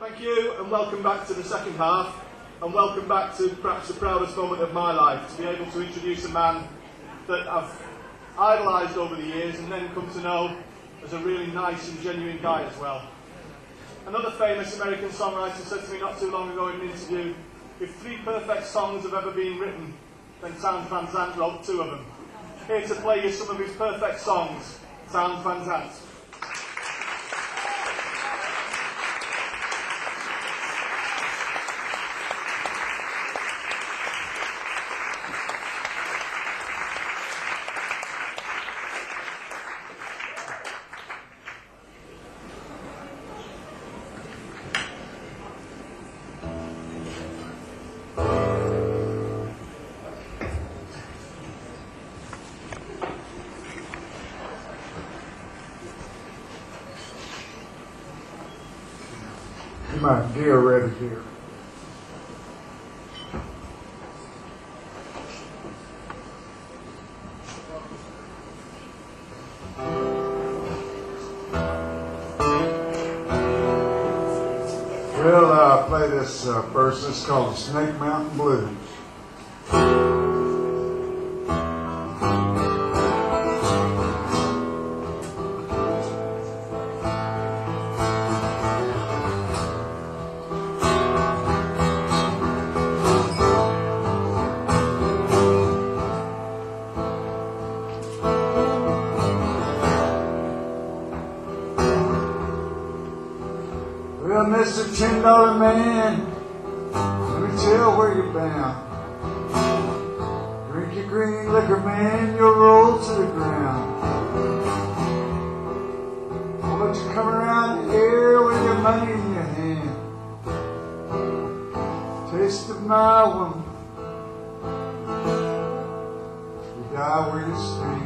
Thank you, and welcome back to the second half, and welcome back to perhaps the proudest moment of my life, to be able to introduce a man that I've idolised over the years and then come to know as a really nice and genuine guy as well. Another famous American songwriter said to me not too long ago in an interview, if 3 perfect songs have ever been written, then Zandt wrote 2 of them. Here to play you some of his perfect songs, Zandt. My gear ready here. Well, I'll play this first. It's called the Snake Mountain Blues. Mr. $10 man, let me tell where you're bound. Drink your green liquor, man, you'll roll to the ground. Won't let you come around here with your money in your hand. Taste of my woman, you die where you stand.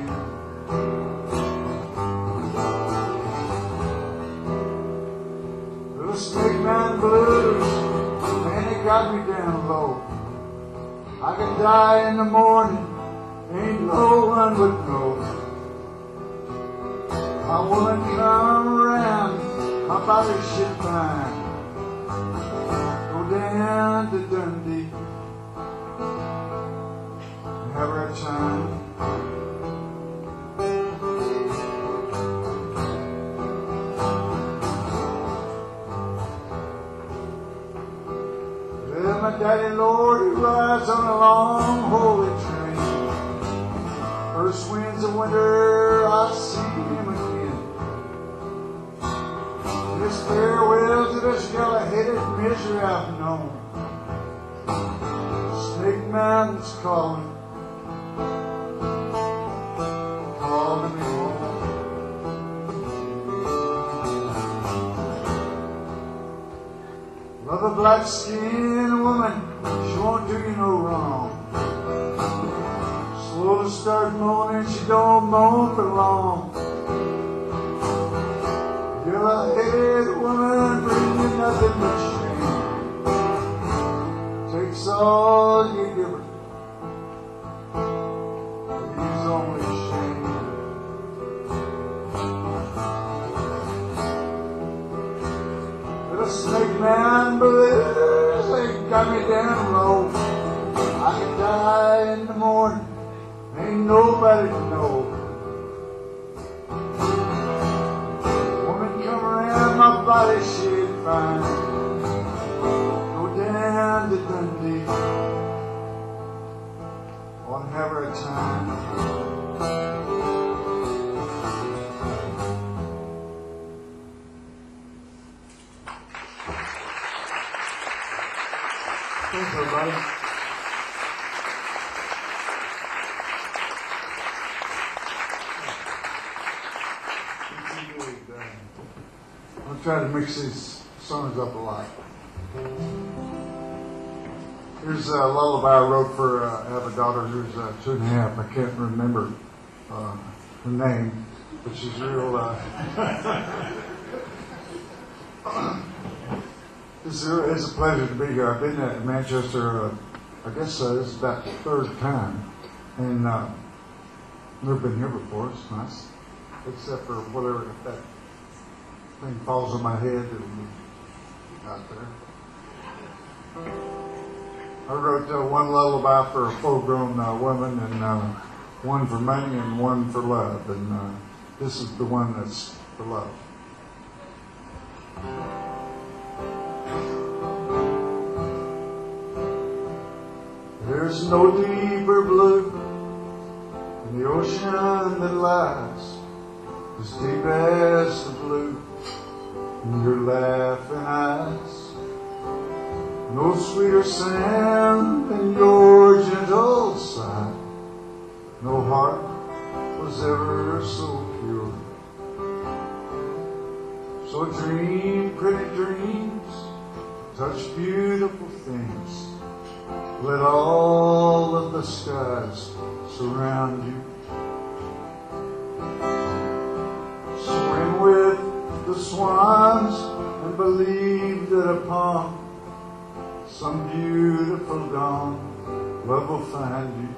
Snake Mountain Blues, man, it got me down low. I could die in the morning, ain't no one would know. My woman come around, my body shit fine. Go down to Dundee and have her a time. My daddy Lord, he rides on a long holy train. First winds of winter, I see him again. His farewell to this yellow-headed misery I've known. Snake Mountain's calling me home. Love a black-skinned woman, she won't do you no wrong. Slow to start moaning, she don't moan for long. Yellow-headed woman bring you nothing but shame. Takes all you give her, he's only shame. Little Snake Mountain Blues, they got me down low. I could die in the morning, ain't nobody to know. Woman come around, my body she'd fine. Go down to Dundee, want to have her a time. Thanks, everybody. I'll try to mix these songs up a lot. Here's a lullaby I wrote for, I have a daughter who's 2.5. I can't remember her name, but she's real... It's a pleasure to be here. I've been at Manchester, I guess this is about the 3rd time, and never been here before. It's nice, except for whatever, if that thing falls on my head, it'll be out there. I wrote one lullaby for a full-grown woman, and one for money and one for love, and this is the one that's for love. There's no deeper blue than the ocean that lies as deep as the blue in your laughing eyes. No sweeter sound than your gentle sigh. No heart was ever so pure. So dream pretty dreams, touch beautiful things. Let all of the skies surround you. Swim with the swans and believe that upon some beautiful dawn love will find you.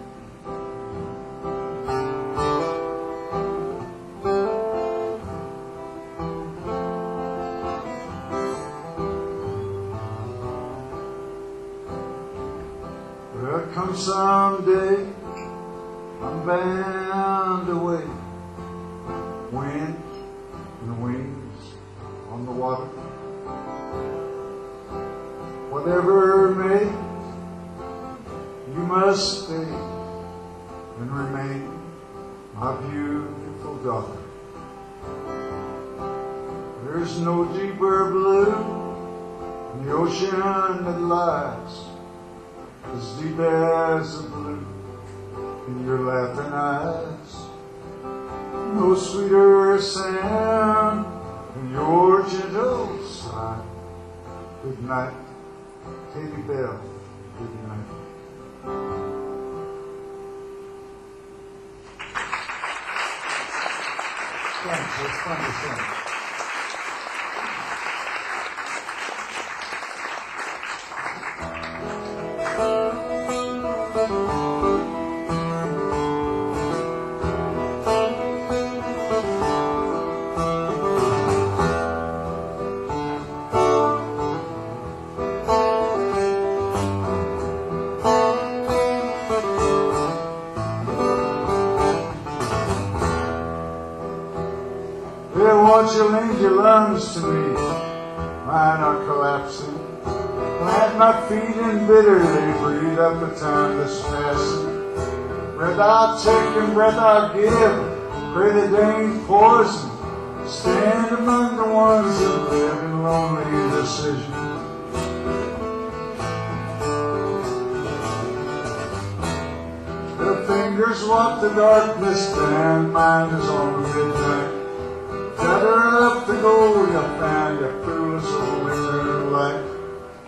Well, come someday, I'm bound to wait. Wind and wings on the water. Whatever may, you must stay and remain my beautiful daughter. There's no deeper blue than the ocean that lies as deep as the blue in your laughing eyes. No sweeter sound than your gentle sigh. Good night, Katie Belle. Good night. Thanks, it's fun to sing. You lend your lungs to me, mine are collapsing. Plant my feet and bitterly breathe up the time that's passing. Breath I take and breath I give, pray that they ain't poison. Stand among the ones that live in lonely decision. Their fingers walk the darkness down, mine is on midnight. Gather up the gold you found, you foolish old ignorant life.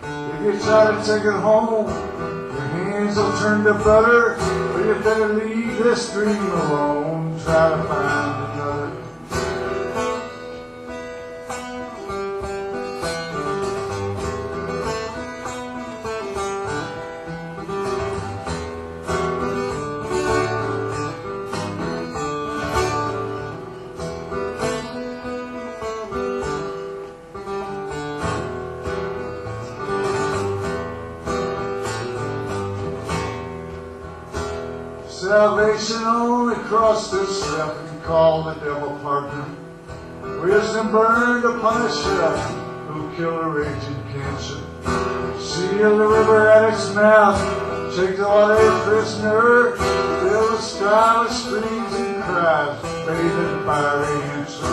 If you try to take it home, your hands will turn to butter. But you better leave this dream alone, try to find another. Salvation only crossed herself and called the devil partner. Wisdom burned upon a shelf who killed a raging cancer. Seal the river at its mouth, take the water prisoner, fill the sky with screams and cries, bathed in fiery answer.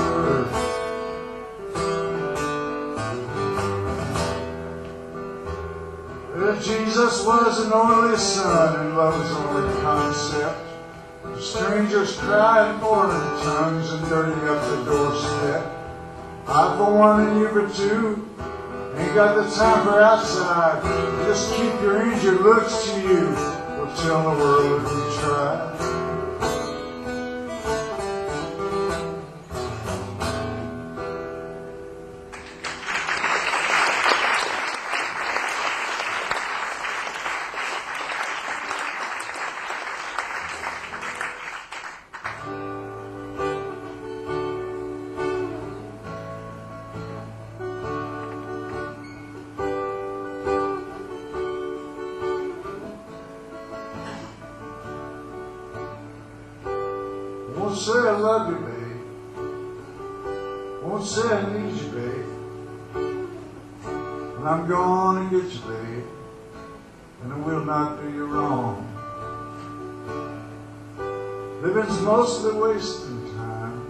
Jesus was an only son and love's only concept. Strangers cried in foreign tongues and dirty up the doorstep. I for one and you for two ain't got the time for outside. Just keep your injured looks to you. We'll tell the world if we try. Won't say I love you, babe. Won't say I need you, babe. And I'm gonna get you, babe. And I will not do you wrong. Living's mostly wasting time.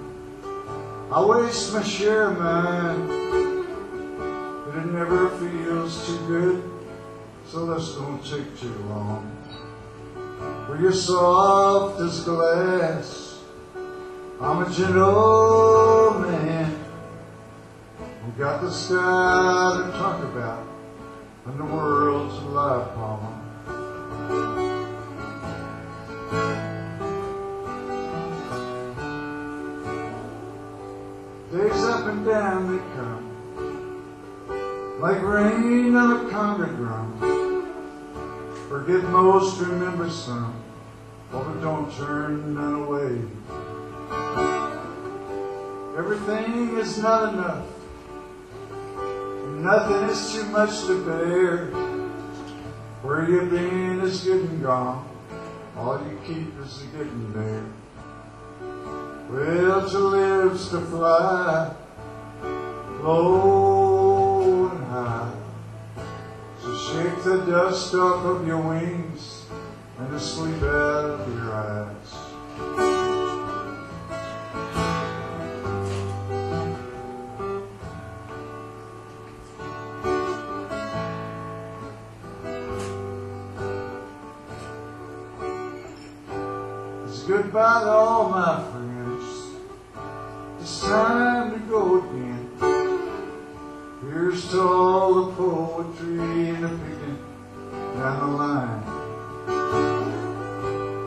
I waste my share of mine, but it never feels too good, so this don't take too long. For you're soft as glass, I'm a gentle man. We got the sky to talk about and the world to lie upon. Days up and down they come, like rain on a conga drum. Forget most, remember some, but don't turn none away. Everything is not enough, and nothing is too much to bear. Where you've been is good and gone, all you keep is the getting there. Well, to live's to fly, low and high. So shake the dust off of your wings and the sleep out of your eyes. It's goodbye to all my friends. It's time to go again. Here's to all the poetry and the picking down the line.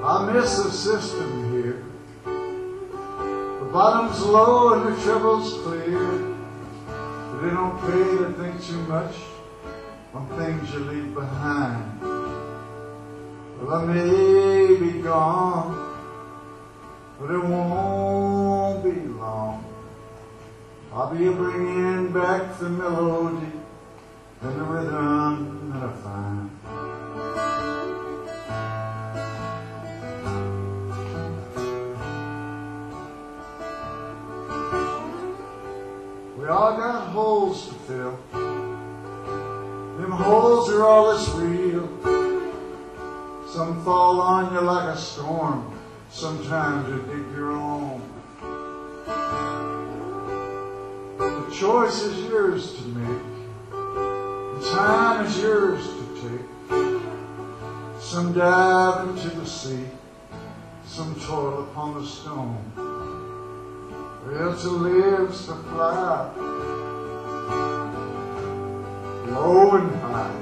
I miss the system here. The bottom's low and the trouble's clear. But they don't pay to think too much on things you leave behind. Well, I may be gone, but it won't be long. I'll be bringing back the melody and the rhythm that I find. We all got holes to fill. Them holes are all that's real. Some fall on you like a storm. Sometimes you dig your own. The choice is yours to make. The time is yours to take. Some dive into the sea. Some toil upon the stone. Well, to live's to fly, low and high.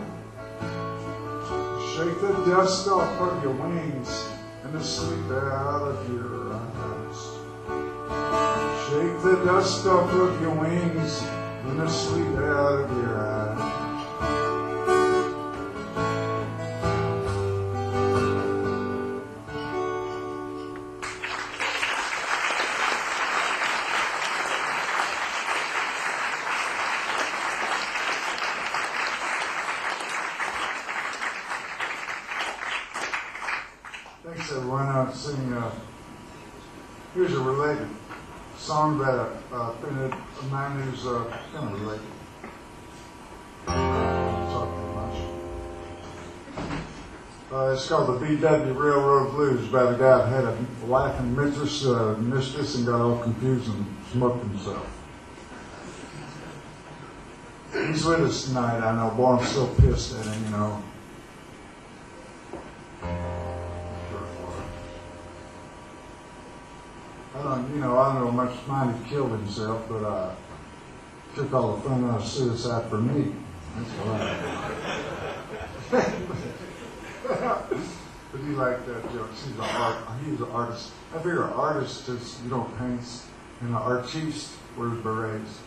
Shake the dust off of your wings and the sleep out of your eyes. Shake the dust off of your wings and the sleep out of your eyes. Thanks everyone. I'll sing, here's a related song that a man who's kind of related. Talk too much. It's called the BW Railroad Blues, about a guy who had a wife and mistress and got all confused and smoked himself. He's with us tonight, I know. Boy, I'm so pissed at him, you know. I don't know much mind he killed himself, but took all the fun out of suicide for me. That's why. But he liked that joke. He's an artist. I figure an artist is, paints, and an artiste wears berets.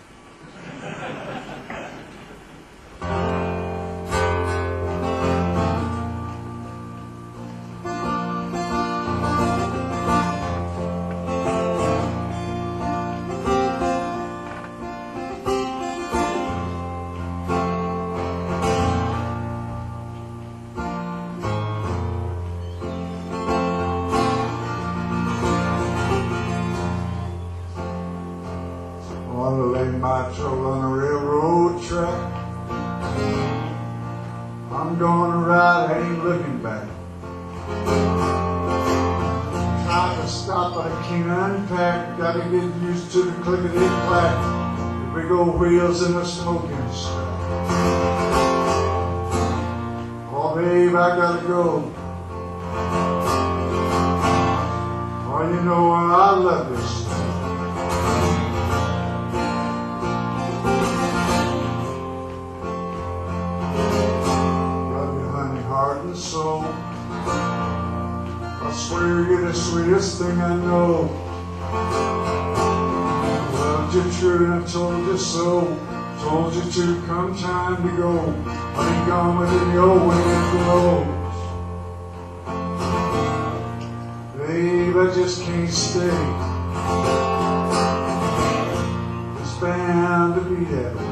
my trouble on a railroad track. I'm gonna ride, I ain't looking back. Trying to stop, but I can't unpack. Gotta get used to the clickety-clack, the big old wheels in the smoking stack. Oh, babe, I gotta go. Oh, you know I love this stuff. Love you, honey, heart and soul. I swear you're the sweetest thing I know. Loved you true and I told you so. Told you to come time to go. I'll be gone within the old wind blows. Babe, I just can't stay. It's bound to be that way.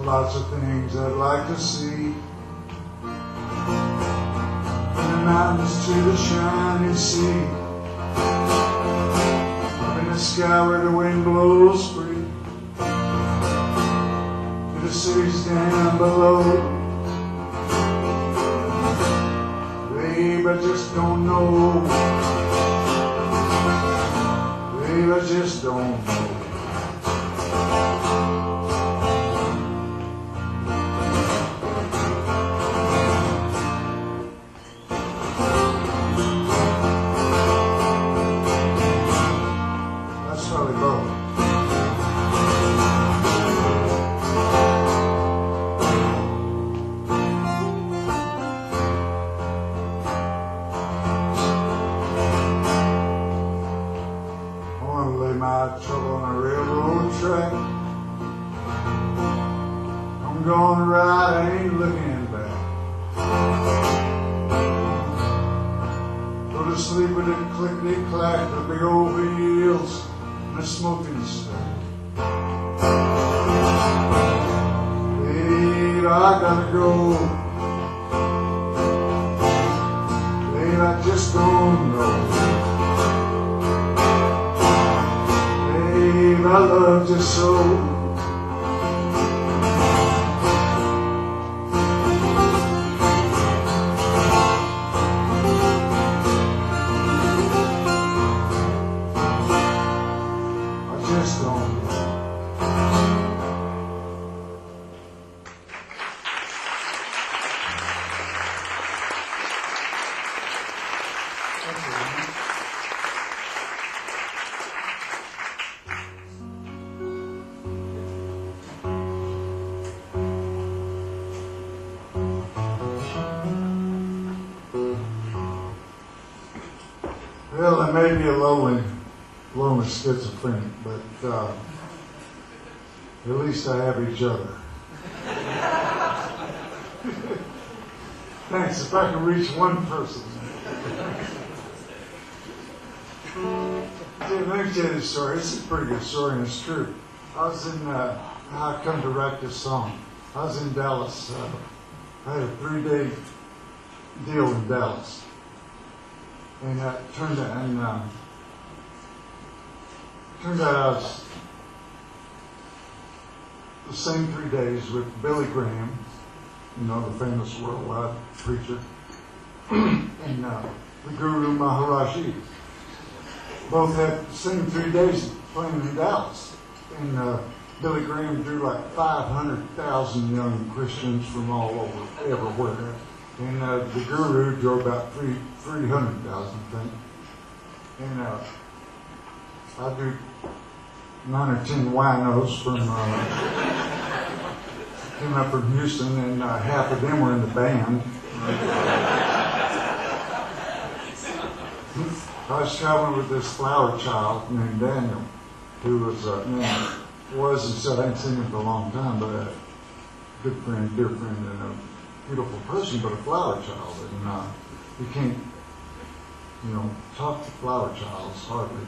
Lots of things I'd like to see. From the mountains to the shining sea. Up in the sky where the wind blows free. To the cities down below. Babe, I just don't know. Babe, I just don't know. Clickety-clack, the big old wheels, and the smoking stack. Babe, I gotta go. Babe, I just don't know. Babe, I love you so. Well, I may be a lonely schizophrenic, but at least I have each other. Thanks, if I can reach one person. Let me tell you this story. It's a pretty good story, and it's true. I was in, I come to write this song. I was in Dallas. I had a 3-day deal in Dallas. And turned out I was the same 3 days with Billy Graham, you know, the famous worldwide preacher, and the Guru Maharaji. Both had the same 3 days playing in Dallas. And Billy Graham drew like 500,000 young Christians from all over, everywhere. And the Guru drew about 300,000, I think. And I drew 9 or 10 winos from, came up from Houston, and half of them were in the band. I was traveling with this flower child named Daniel, who was, and said I hadn't seen him for a long time, but a good friend, dear friend, and a beautiful person, but a flower child. And you can't, talk to flower childs hardly.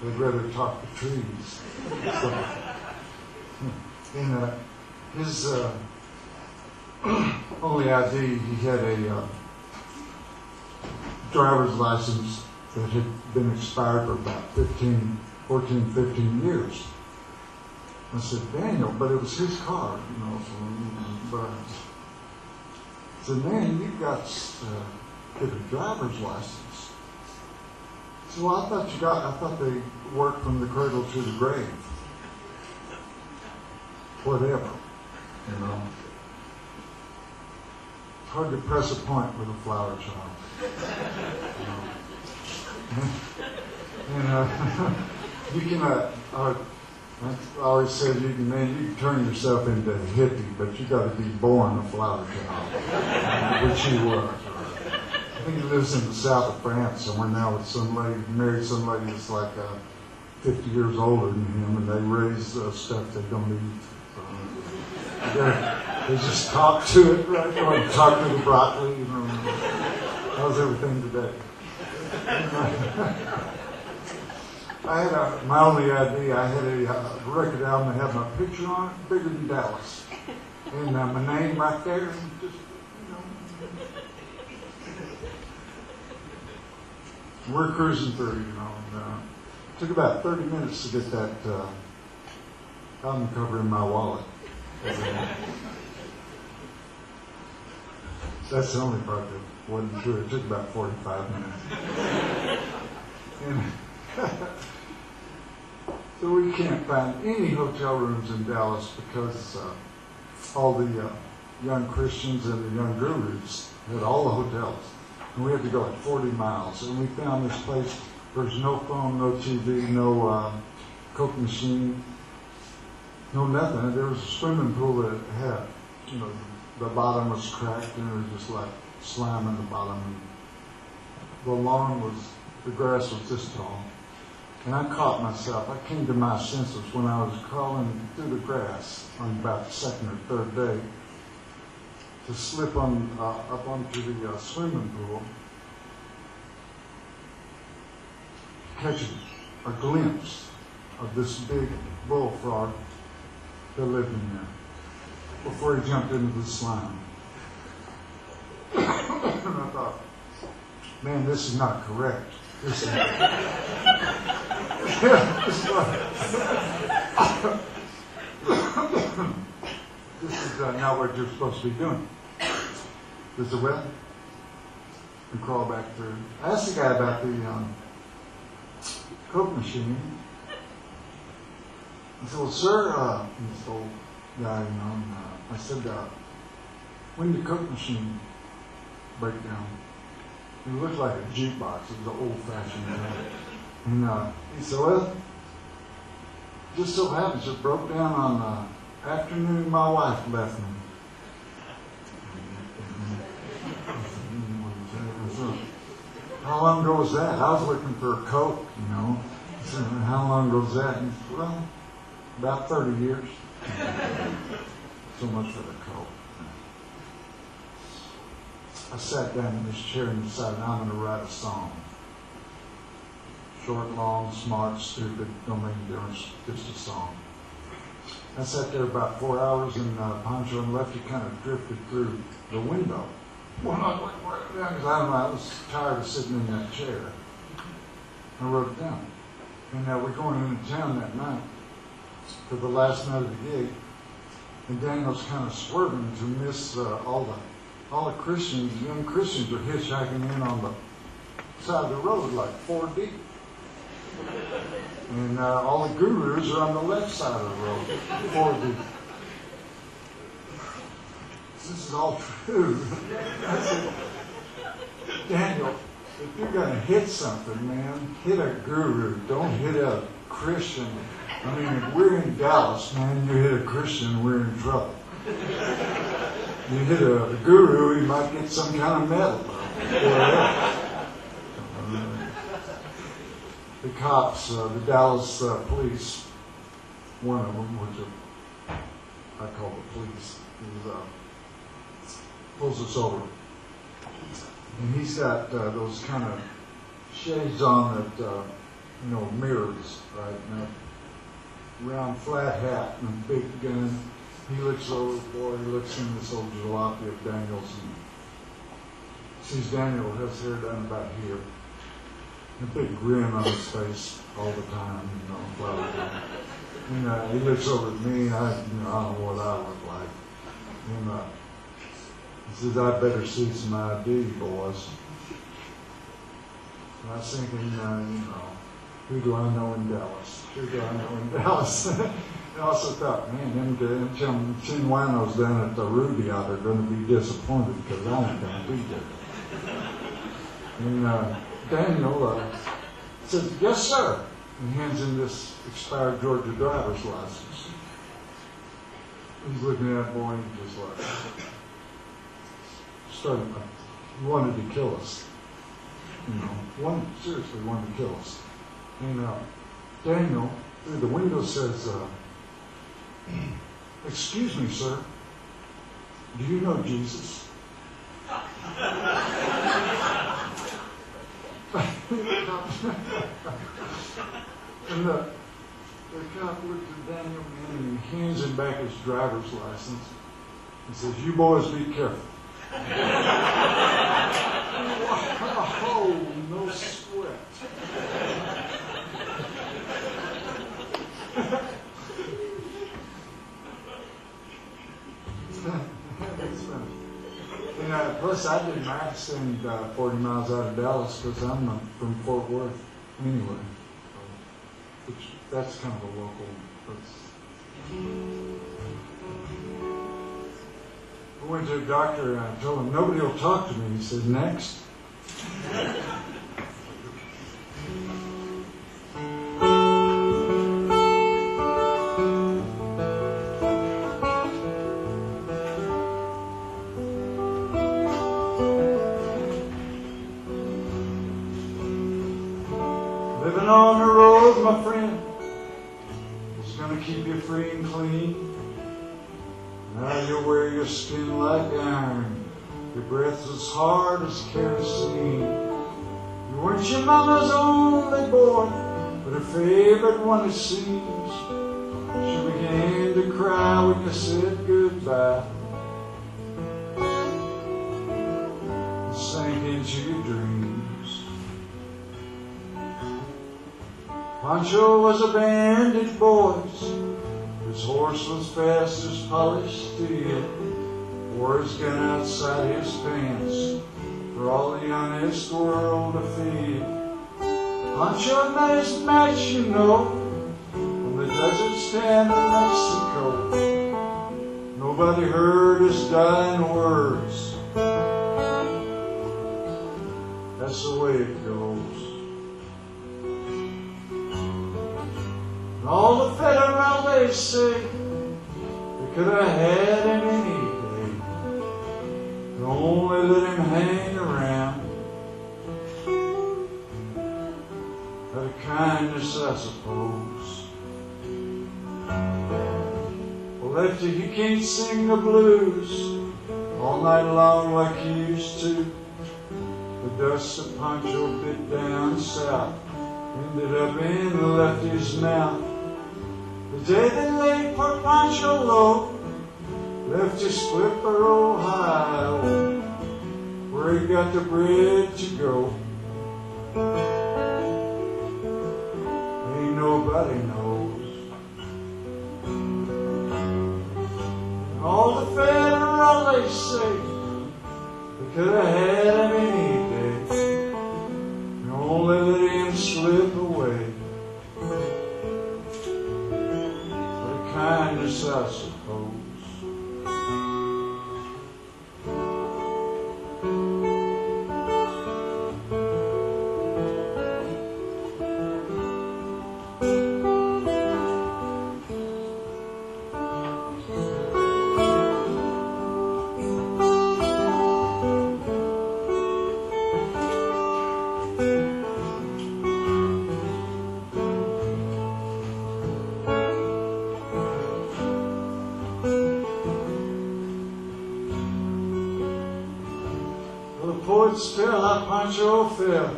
They'd rather talk to trees. So, and his only ID, he had a driver's license that had been expired for about 14, 15 years. I said, Daniel, but it was his car, you know, so, but I said, man, you've got to get a driver's license. I said, well, I thought they worked from the cradle to the grave. Whatever, you know. It's hard to press a point with a flower child. You know. And you can, I always said, you can turn yourself into a hippie, but you got to be born a flower child, which he was. I think he lives in the south of France somewhere now with some lady, married some lady that's like 50 years older than him, and they raise stuff they don't eat. They just talk to it, right? Or talk to the broccoli. You know, how's everything today? I had my only ID. I had a record album that had my picture on it, bigger than Dallas, and my name right there. And just, you know, we're cruising through. You know, and, it took about 30 minutes to get that album cover in my wallet. That's the only part that wasn't true. It took about 45 minutes. And so we can't find any hotel rooms in Dallas because all the young Christians and the young gurus had all the hotels. And we had to go like 40 miles. And we found this place. There's no phone, no TV, no Coke machine. No, nothing. There was a swimming pool that had, you know, the bottom was cracked and it was just like slime in the bottom. And the lawn was, the grass was this tall. And I caught myself. I came to my senses when I was crawling through the grass on about the second or third day to slip on up onto the swimming pool, catching a glimpse of this big bullfrog that lived in there before he jumped into the slime. And I thought, man, this is not correct. This is not what you're supposed to be doing. This is well. And crawl back through. I asked the guy about the Coke machine. I said, well, sir, this old guy, you know, and, I said, when did the Coke machine break down? It looked like a jukebox. It was an old-fashioned guy. And he said, well, just so happens it broke down on the afternoon my wife left me. How long ago was that? I was looking for a Coke, you know. I said, how long ago was that? And he said, well, about 30 years. So much for the Coke. I sat down in this chair and decided I'm going to write a song. Short, long, smart, stupid, don't make any difference, just a song. I sat there about 4 hours and Pancho and Lefty kind of drifted through the window. Well, because I was tired of sitting in that chair. I wrote it down. And we're going into town that night for the last night of the gig. And Daniel's kind of swerving to miss all the Christians, young Christians are hitchhiking in on the side of the road like 4 deep. And all the gurus are on the left side of the road, 4 deep. This is all true. I said, Daniel, if you're going to hit something, man, hit a guru. Don't hit a Christian. I mean, if we're in Dallas, man, you hit a Christian, we're in trouble. You hit a guru, he might get some kind of medal. The cops, the Dallas police, one of them, which I call the police, pulls us over. And he's got those kind of shades on that mirrors, right? And a round flat hat and a big gun. He looks over, boy, he looks in this old jalopy of Daniel's and sees Daniel has hair down about here. A big grin on his face all the time, And he looks over at me, and I don't know what I look like. And he says, "I better see some ID, boys." And I was thinking, who do I know in Dallas? Who do I know in Dallas? I also thought, man, them Chinwanos down at the Ruby out are going to be disappointed because I ain't going to be there. And Daniel says, "Yes, sir," and hands in this expired Georgia driver's license. He's looking at that boy and just he wanted to kill us. Seriously wanted to kill us. And Daniel, through the window, says, "Excuse me, sir, do you know Jesus?" And the cop looked at Daniel, man, and he hands him back his driver's license and says, "You boys be careful." Oh, no sweat. And plus, I did my accent 40 miles out of Dallas because I'm from Fort Worth anyway. Which, that's kind of a local place. I went to a doctor and I told him, "Nobody will talk to me." He said, "Next." Living on the road, my friend, is going to keep you free and clean. Now you'll wear your skin like iron, your breath as hard as kerosene. You weren't your mama's only boy, but her favorite one it seems. She began to cry when you said goodbye, and sank into your dreams. Pancho was a bandit, boys. His horse was fast as polished steel, wore his gun outside his pants for all the honest world to feel. Pancho had met his match, on the desert stand of Mexico. Nobody heard his dying words. That's the way it goes. And all the federal, they say, they could have had him any day. They only let him hang around. Out of kindness, I suppose. Well, Lefty, he can't sing the blues all night long like he used to. The dust that Pancho bit down south ended up in Lefty's mouth. The day they laid poor Pancho low, Lefty split for Ohio, where he got the bread to go. Ain't nobody knows. And all the federal, they say, they could have had him any day. They only let him slip away. Kindness, I suppose. Poets tell how Pancho fell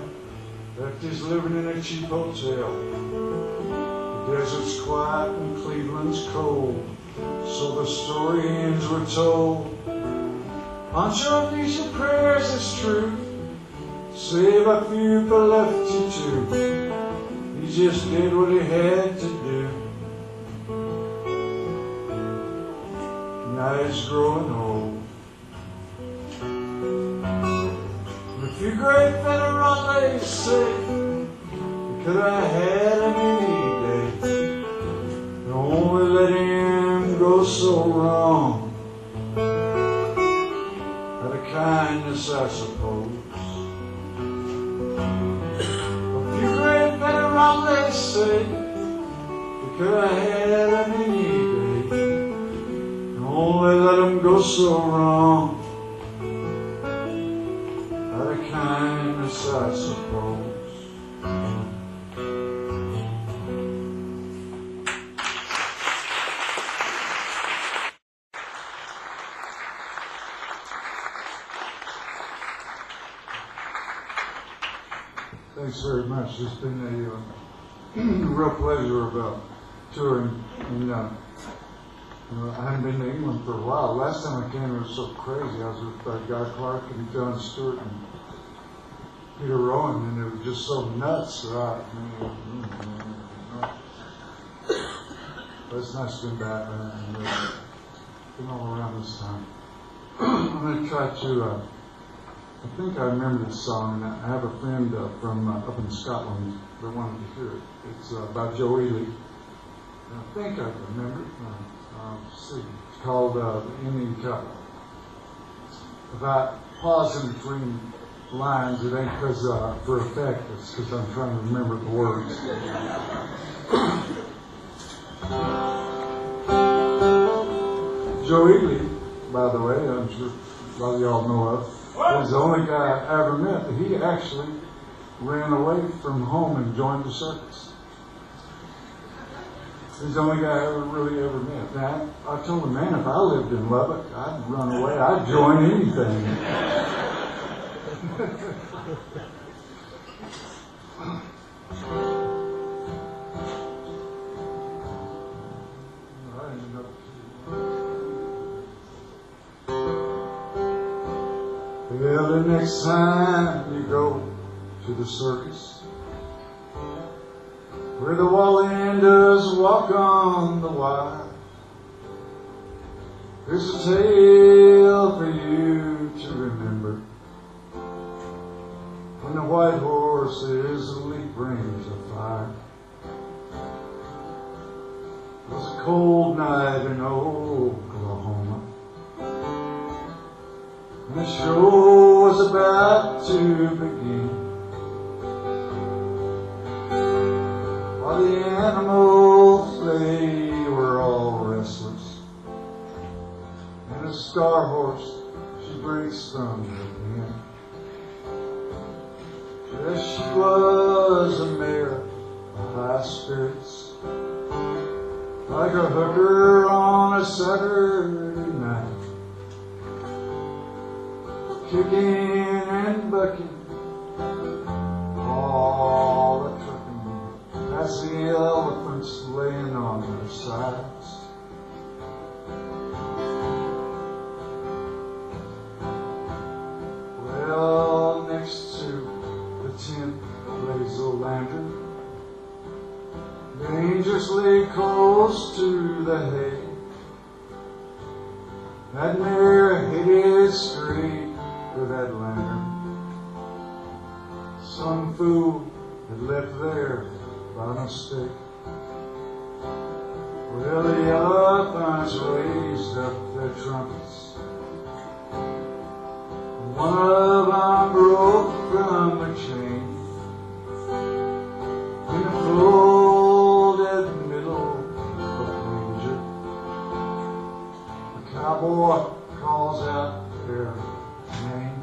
Lefty's living in a cheap hotel. The desert's quiet and Cleveland's cold, so the story ends were told. Pancho needs your prayers as truth. Save a few for Lefty too. He just did what he had to do. Now he's growing old. A few great federales say he could have had him any day. And only let him go so wrong. Out of kindness, I suppose. A few great federales say he could have had him any day. And only let him go so wrong. Out of kindness, I suppose. Thanks very much. It's been a real pleasure of touring. And I haven't been to England for a while. Last time I came, it was so crazy. I was with Guy Clark and John Stewart and Peter Rowan, and it was just so nuts. Right? But it's nice to be back, and been all around this time. I'm going to try to, I think I remember this song, and I have a friend from up in Scotland that wanted to hear it. It's by Joe Ely. I think I remember it. Let's see. It's called The Indian Couple. If I pause in between lines, it ain't because for effect, it's because I'm trying to remember the words. Joe Ely, by the way, I'm sure a lot of y'all know of, is the only guy I ever met. He actually ran away from home and joined the circus. He's the only guy I really ever met. Now, I told him, man, if I lived in Lubbock, I'd run away. I'd join anything. Well, the next time you go to the circus, where the Wallendas walk on the wire, there's a tale for you to remember. When the white horse's leap rings of fire. It was a cold night in Oklahoma, and the show was about to begin. While the animals, they were all restless, and a star horse, she breaks from the pen. Yes, she was a mare of high spirits, like a hooker on a Saturday night, kicking and bucking all the trucking past the elephants laying on their sides. Well, next to the tent lays a lantern, dangerously close to the hay. That mare headed straight for that lantern. Some fool had left there by mistake. Well, the elephants raised up their trumpets. One of them broke from the chain in the folded middle of the manger. The cowboy calls out their name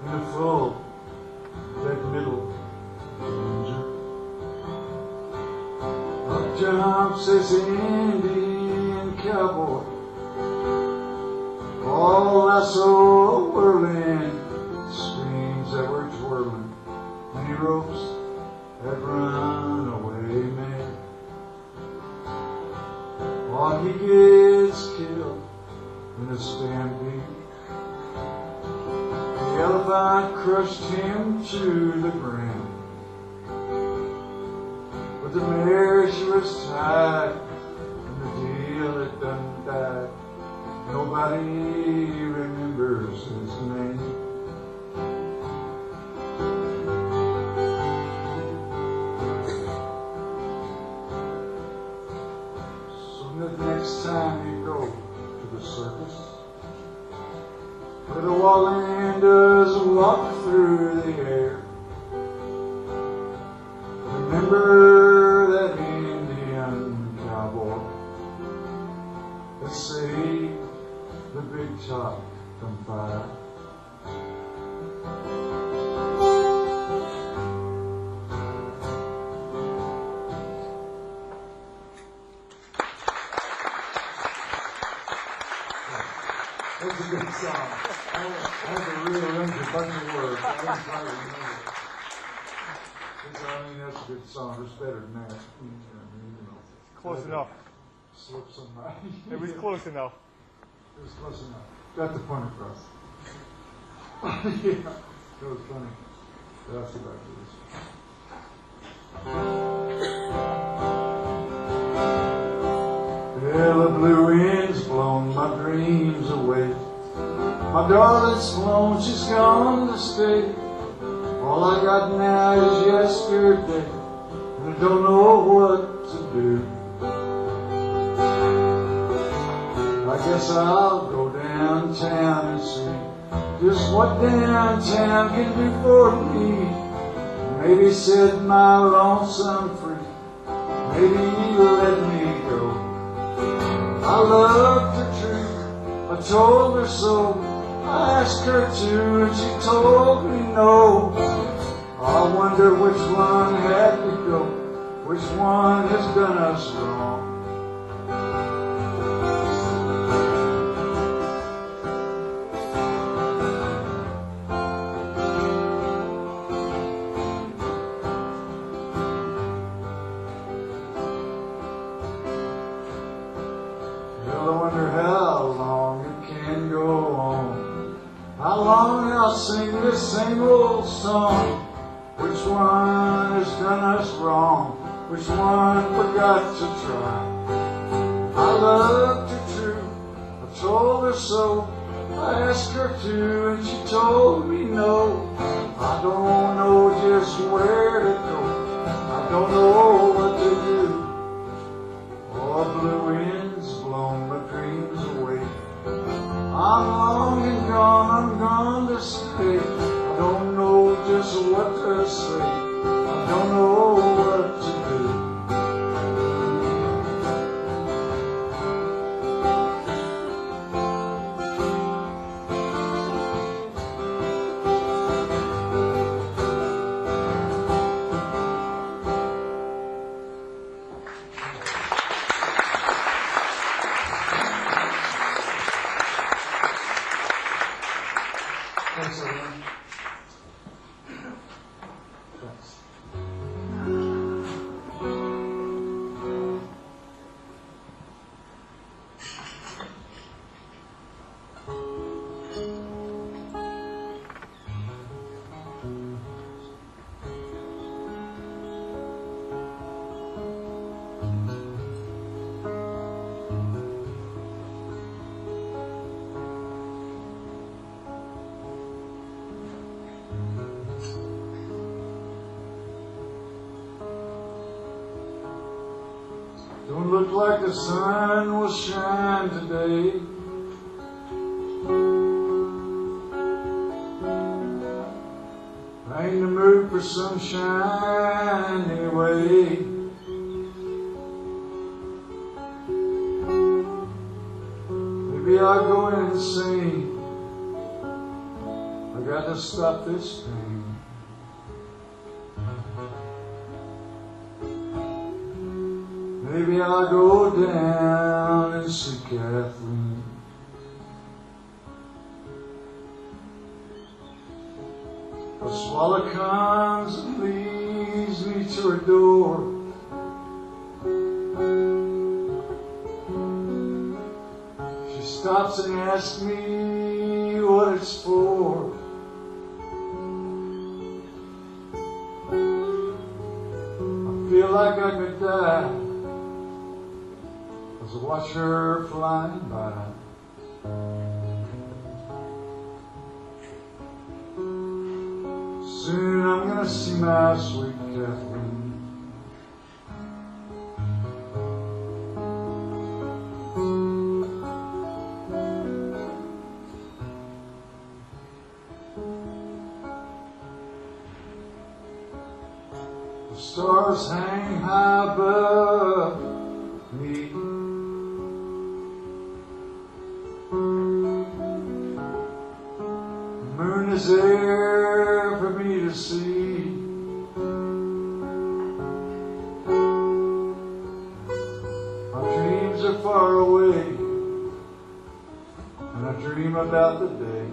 in the folded middle of the manger. Up jumps this Indian cowboy, all lasso whirling, streams that were twirling. ropes that run away man. Or he gets killed in a stampede. The elephant crushed him to the ground. But the mare, she was tied, and the deal had done died. Nobody remembers his name. So the next time you go to the circus, where the Wallanders walk through the air, remember that Indian cowboy that saved the big top from fire. That's a good song. That's a real bunch of words. I didn't try to remember it. I mean, that's a good song. It's better than that. Close enough. Slip somebody. It was close enough. It was close enough. Got the point across. Yeah, that was funny. That's about this. Well, the blue wind's blown my dreams away. My darling's flown, she's gone to stay. All I got now is yesterday, and I don't know what to do. I guess I'll go downtown and see just what downtown can do for me. Maybe set my lonesome free. Maybe you'll let me go. I loved her true, I told her so. I asked her to, and she told me no. I wonder which one had to go, which one has done us wrong. Well, I wonder how long it can go on. How long I'll sing this same old song. Which one has done us wrong? Which one forgot to try? I loved her true, I told her so. I asked her to, and she told me no. I don't know just where to go. I don't know what to do. Oh, blue wind's blown my dreams away. I'm long and gone, I'm gone to stay. I don't know just what to say. I don't know what to do. Thanks, everyone. Thanks. Don't look like the sun will shine today. I ain't in the mood for sunshine anyway. Maybe I'll go insane. I got to stop this pain. Maybe I'll go down and see Kathleen. A swallow comes and leaves her door. She stops and asks me what it's for. I feel like I could die as I watch her flying by. Soon I'm gonna see my sweet Kathleen. The stars hang high above me. The moon is there for me to see. My dreams are far away, and I dream about the day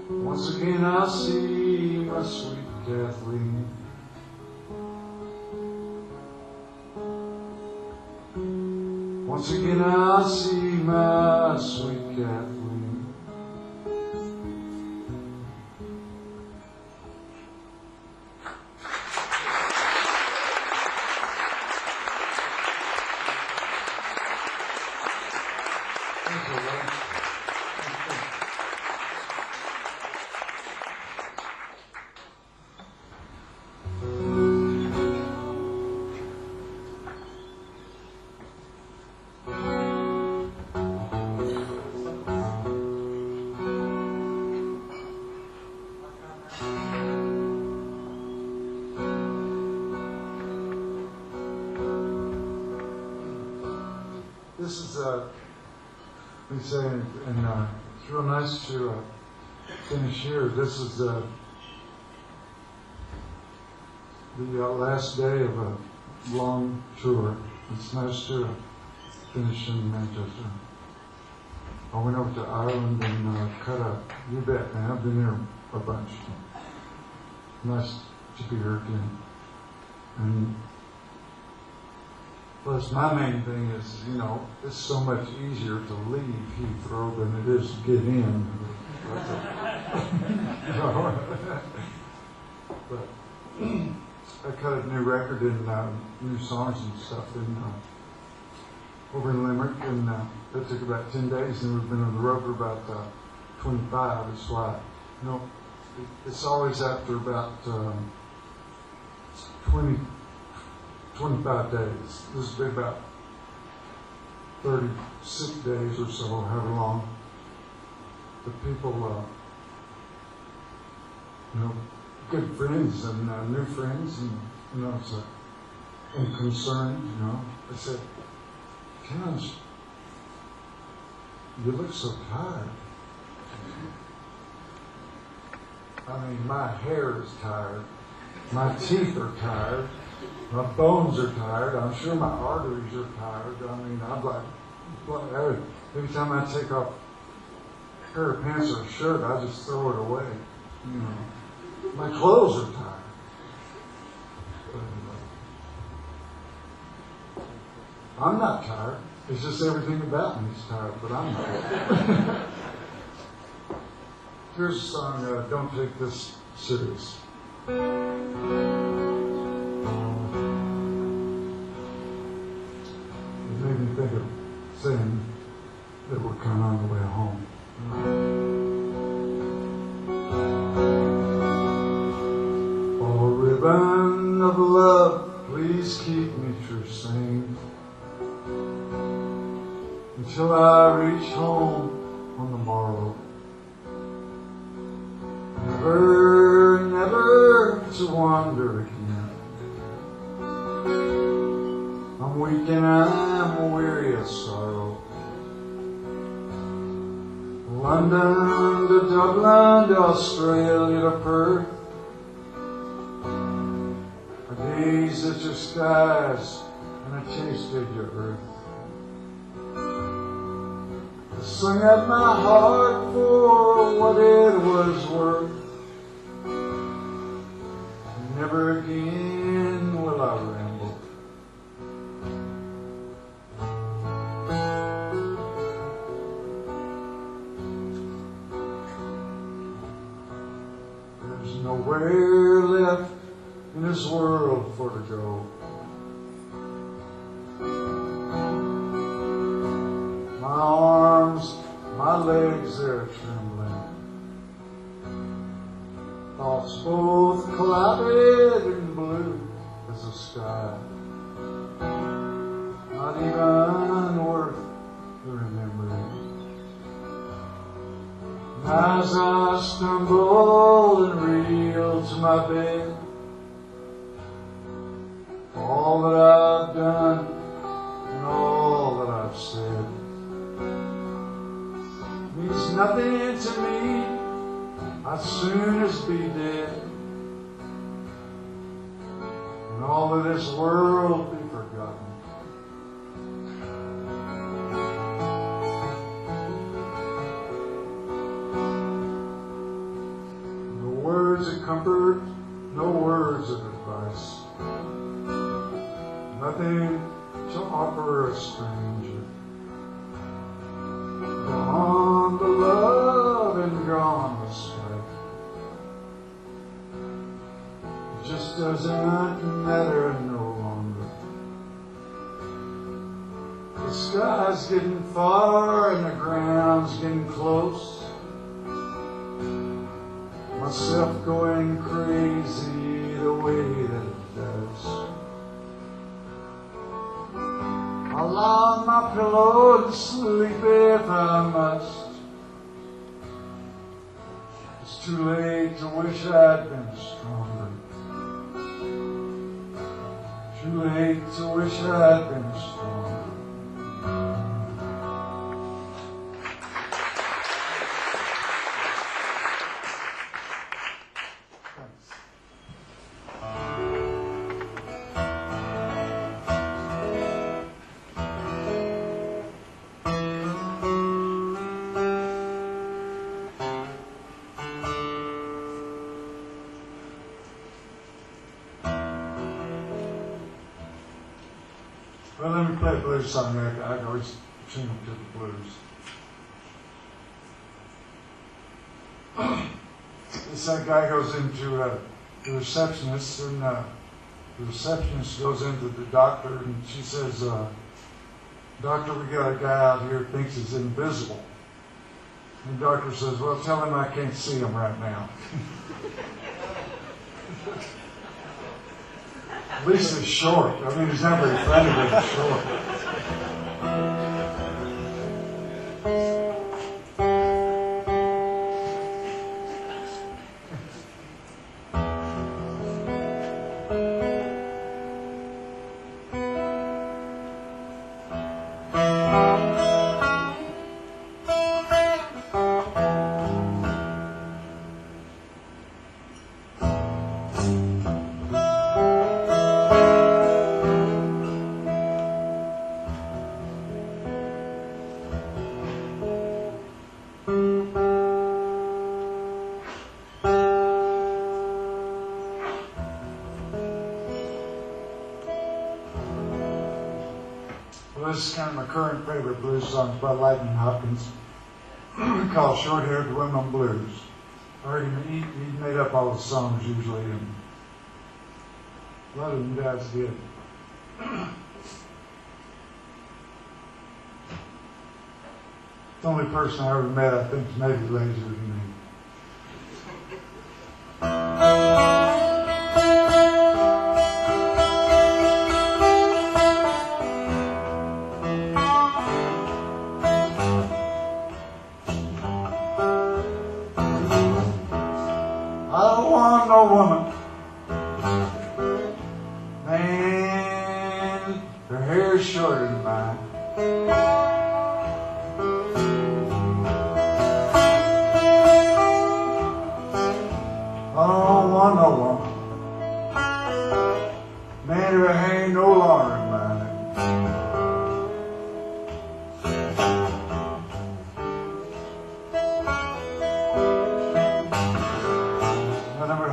once again I'll see my sweet Kathleen. Once again I'll see my sweet Kathleen. Thank you, Lord. This is, let me say, and it's real nice to finish here. This is the last day of a long tour. It's nice to finish in Manchester. I went over to Ireland and cut a, you bet, man, I've been here a bunch. Nice to be here again. And plus, my main thing is, you know, it's so much easier to leave Heathrow than it is to get in. But I cut a new record and new songs and stuff over in Limerick, and that took about 10 days, and we've been on the road for about 25. It's why, you know, it's always after about 25 days. This will be about 36 days or so, however long. The people, you know, good friends and new friends, and you know, and concerned. You know, I said, "Gosh, you look so tired." I mean, my hair is tired, my teeth are tired. My bones are tired. I'm sure my arteries are tired. I mean, I'm like every time I take off a pair of pants or a shirt, I just throw it away. You know, my clothes are tired. But, I'm not tired. It's just everything about me is tired, but I'm not. Here's a song, Don't Take This Serious. Made me think of saying that we're kind of on the way home. Oh, ribbon of love, please keep me true sane until I reach home on the morrow. Never, never to wander again. I'm weak and I'm weary of sorrow. London to Dublin to Australia to Perth. I gaze at your skies and I tasted your earth. The Sung at my heart for what it was worth. Never again will I ramble. There's nowhere left in this world for to go. My arms, my legs, they're trembling. Thoughts both clouded and blue as the sky. Not even worth the remembering. As I stumble and reel to my bed, all that I've done and all that I've said means nothing to me. I'd soon as be dead, and all of this world be forgotten. No words of comfort, no words of advice, nothing to offer a stranger. Gone the love and gone the strife. Just doesn't matter no longer. The sky's getting far and the ground's getting close. Myself going crazy the way that it does. I'll lie on my pillow and sleep if I must. It's too late to wish I'd been stronger. Too late to wish I'd been stronger. Well, let me play a blues song. I always tune them to the blues. This guy goes into the receptionist, and the receptionist goes into the doctor, and she says, "Doctor, we got a guy out here who thinks he's invisible." And the doctor says, "Well, tell him I can't see him right now." At least it's short. I mean, he's not very funny, but it's short. This is kind of my current favorite blues song by Lightning Hopkins called Short-Haired Women Blues. I heard he made up all the songs usually, and a lot of them guys did. The only person I ever met I think is maybe lazier than me. No woman, man, her hair's shorter than mine. I don't want no woman, man, her hair ain't no longer than mine.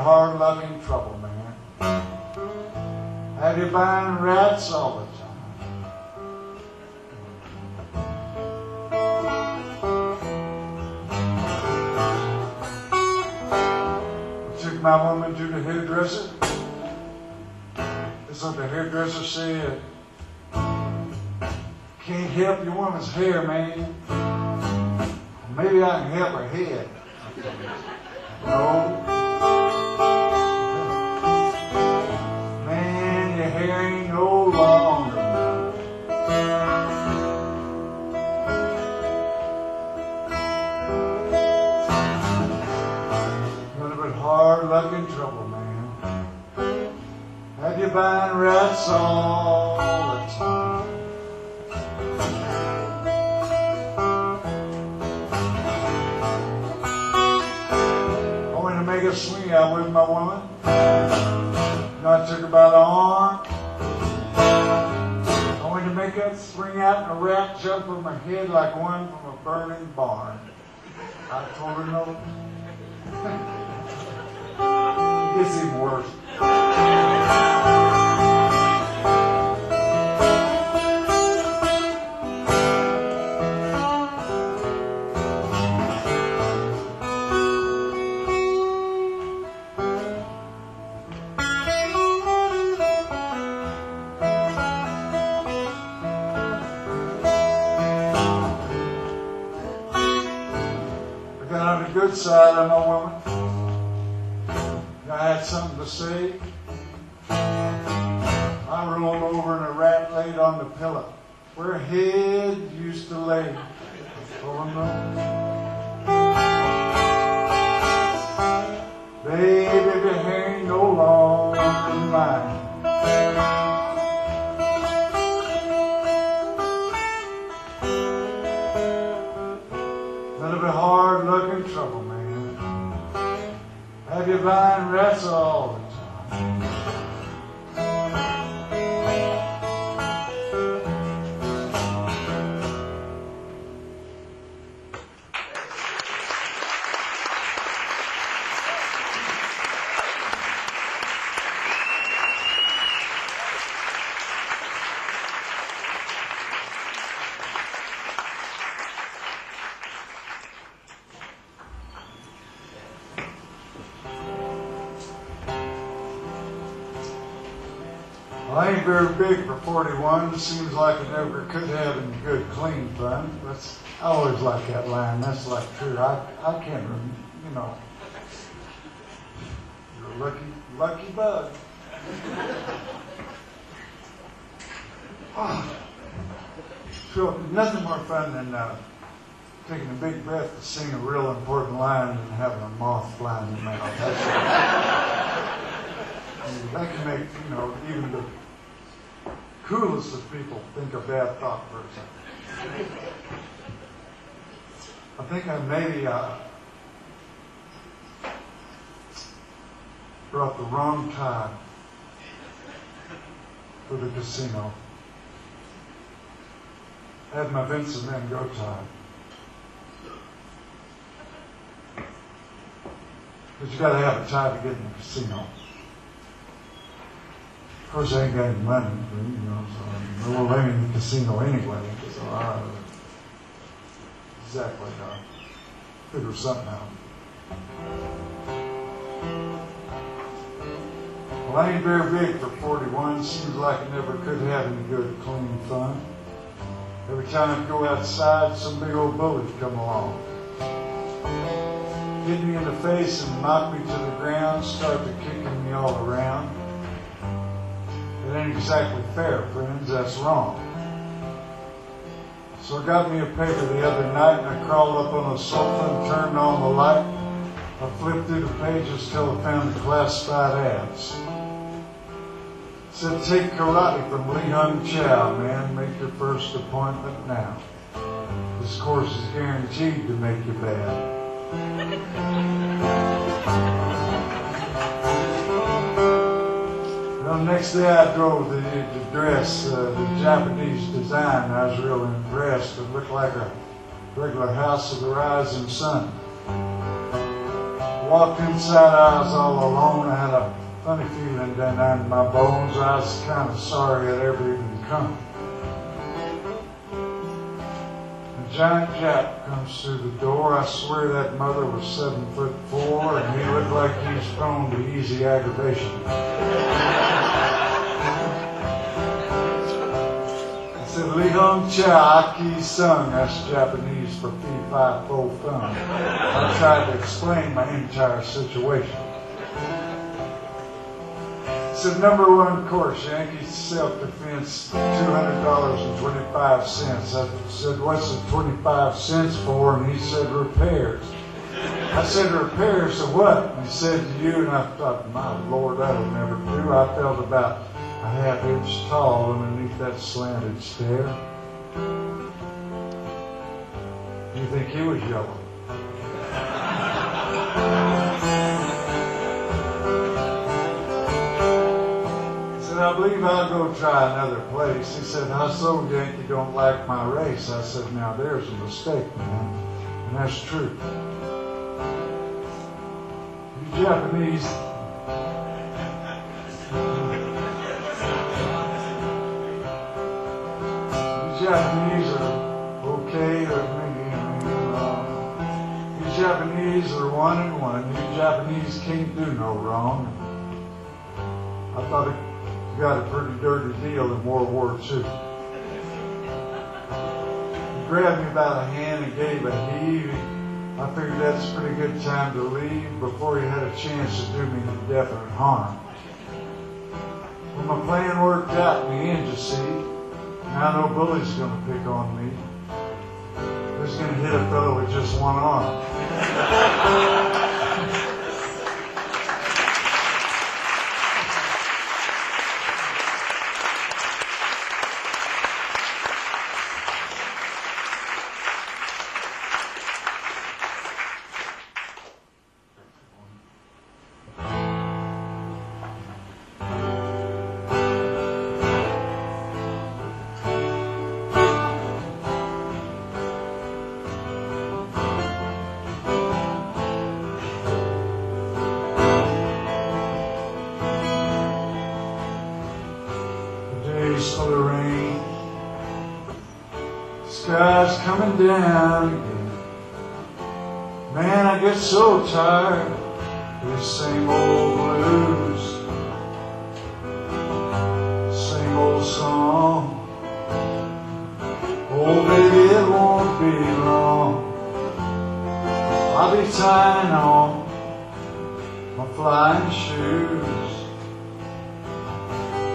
hard luck and trouble, man. Have you buying rats all the time? Took my woman to the hairdresser. That's what the hairdresser said. Can't help your woman's hair, man. Maybe I can help her head. No. Man, your hair ain't no longer. Nothing but hard luck and trouble, man. Have you buying rats all the time? Make a swing out with my woman. I took her by the arm. I went to make that swing out and a rat jump from her head like one from a burning barn. I told her no. It gets even worse. Good side of my woman. I had something to say. I rolled over and a rat laid on the pillow where a head used to lay. Oh no. Baby, the hair ain't no longer mine. That'll be hard luck and trouble, man. Have you buying rats all the time? I ain't very big for 41. Seems like I never could have any good clean fun. That's, I always like that line. That's like true. I can't remember, you know. You're a lucky bug. Sure, nothing more fun than taking a big breath to sing a real important line and having a moth fly in your mouth. That can make, you know, even the coolest of people think a bad thought for a second. I think I maybe brought the wrong time for the casino. I had my Vincent Van Gogh time. But you gotta have a tie to get in the casino. Of course, I ain't got any money, but, you know, so I will let me in the casino anyway. So exactly, figure something out. Well, I ain't very big for 41. Seems like I never could have any good, clean fun. Every time I go outside, some big old bullies come along. Hit me in the face and knock me to the ground, start to kicking me all around. It ain't exactly fair, friends, that's wrong. So I got me a paper the other night and I crawled up on the sofa and turned on the light. I flipped through the pages till I found the classified ads. It said, take karate from Lee Hung Chow, man. Make your first appointment now. This course is guaranteed to make you bad. Well, next day I drove the dress, the Japanese design. I was real impressed. It looked like a regular house of the rising sun. Walked inside, I was all alone. I had a funny feeling down in my bones. I was kind of sorry I'd ever even come. A giant Jap comes through the door. I swear that mother was 7'4", and he looked like he was prone to easy aggravation. I said, Lihong Cha Aki Sung, that's Japanese for Fee Fi Fo Fum. I tried to explain my entire situation. I said, number one course, Yankee self-defense, $200.25. I said, what's the 25 cents for? And he said, repairs. I said, repairs to what? And he said, to you. And I thought, my Lord, that'll never do. I felt about a half-inch tall underneath that slanted stare. You think he was yellow? He said, I believe I'll go try another place. He said, how so, Yankee, you don't like my race? I said, now there's a mistake, man. And that's true. You Japanese... Japanese are okay, or maybe, you Japanese are 1 and 1. You Japanese can't do no wrong. I thought you got a pretty dirty deal in World War II. He grabbed me by the hand and gave a heave. I figured that's a pretty good time to leave before he had a chance to do me any definite harm. Well, my plan worked out in the end, you see. Now no bully's going to pick on me. Who's going to hit a fellow with just one arm? Sky's coming down again. Man, I get so tired of this same old blues, same old song. Oh, baby, it won't be long. I'll be tying on my flying shoes,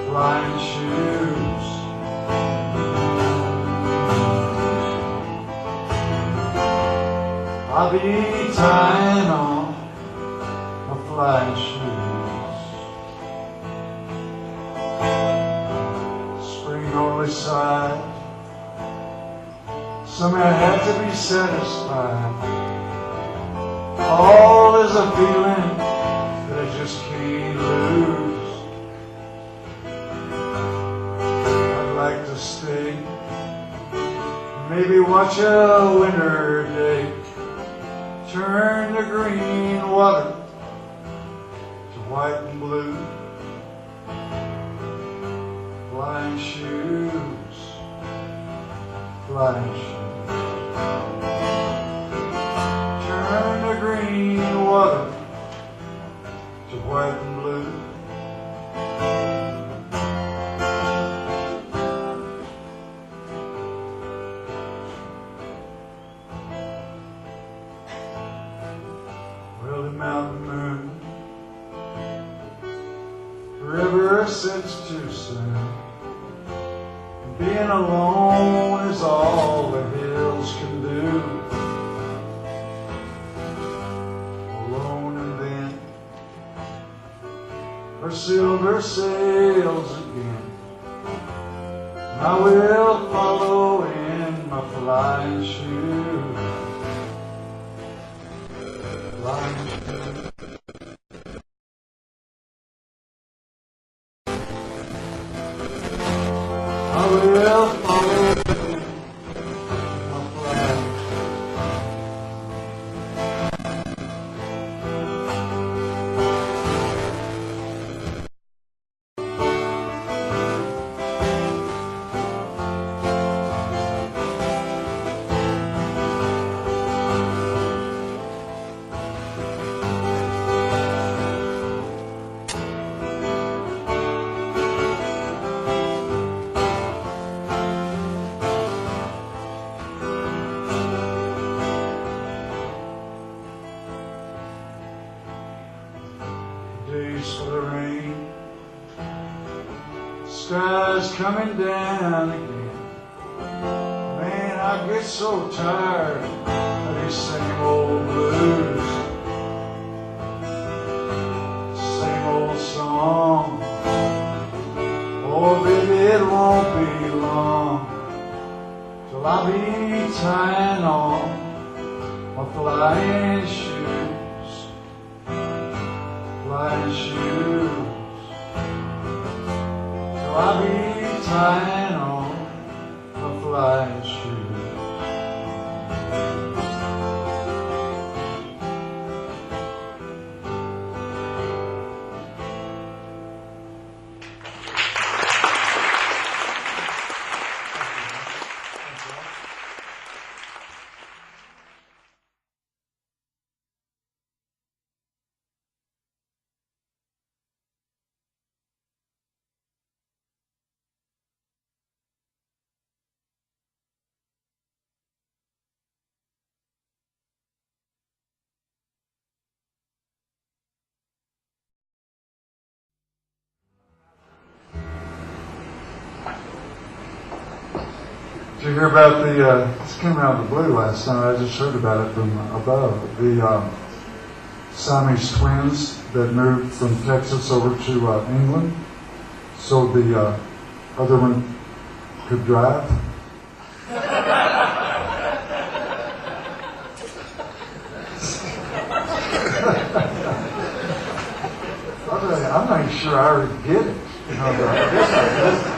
flying shoes. I'll be tying on my flying shoes. Spring only side, somehow I had to be satisfied. All is a feeling that I just can't lose. I'd like to stay, maybe watch a winter day turn the green water to white and blue. Flying shoes, flying shoes. Turn the green water to white and blue. Mountain moon, the river sits too soon, and being alone is all the hills can do. Alone and then her silver sails again, and I will follow in my flying shoes. Flying shoes. I will follow my flag. days for the rain. Sky's coming down again. Man, I get so tired of these same old blues, same old song. Oh, baby, it won't be long till I'll be tying on my flying shoes, flying shoes. Till I'll be tying on my flying shoes. Did you hear about this came out of the blue last night, I just heard about it from above, the Siamese twins that moved from Texas over to England so the other one could drive. I'm not sure I already get it. You know, but I guess I get it.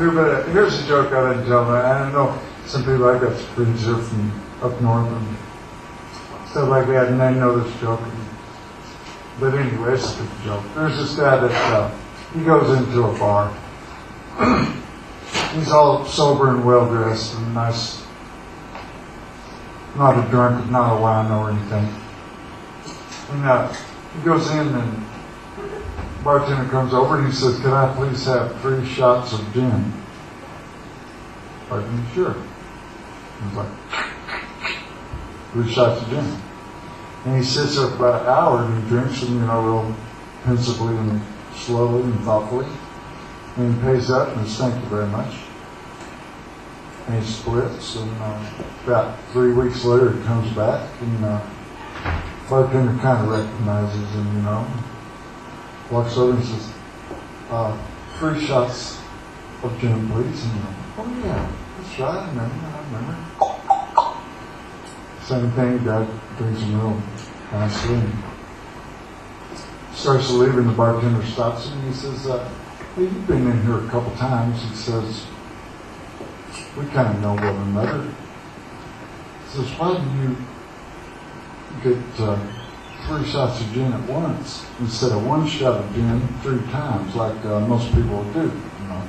But here's a joke I didn't tell. I don't know, some people I got friends here from up north and stuff like that, and they know this joke. But anyway, it's a good joke. There's this guy that he goes into a bar. He's all sober and well dressed and nice, not a drunk, not a wino or anything. And he goes in and bartender comes over and he says, "Can I please have 3 shots of gin?" Bartender, sure. He's like, 3 shots of gin. And he sits there for about an hour and he drinks them, you know, real pensively and slowly and thoughtfully. And he pays up and says, "Thank you very much." And he splits, and about 3 weeks later he comes back and bartender kind of recognizes him, you know. Walks over and says, 3 shots of gin, please. And oh yeah, that's right, I remember. Same thing, guy drinks them real nicely. Starts to leave and the bartender stops him and he says, "Hey, you've been in here a couple times." He says, "We kind of know one another." He says, "Why do you get 3 shots of gin at once instead of 1 shot of gin 3 times like most people do?" You know.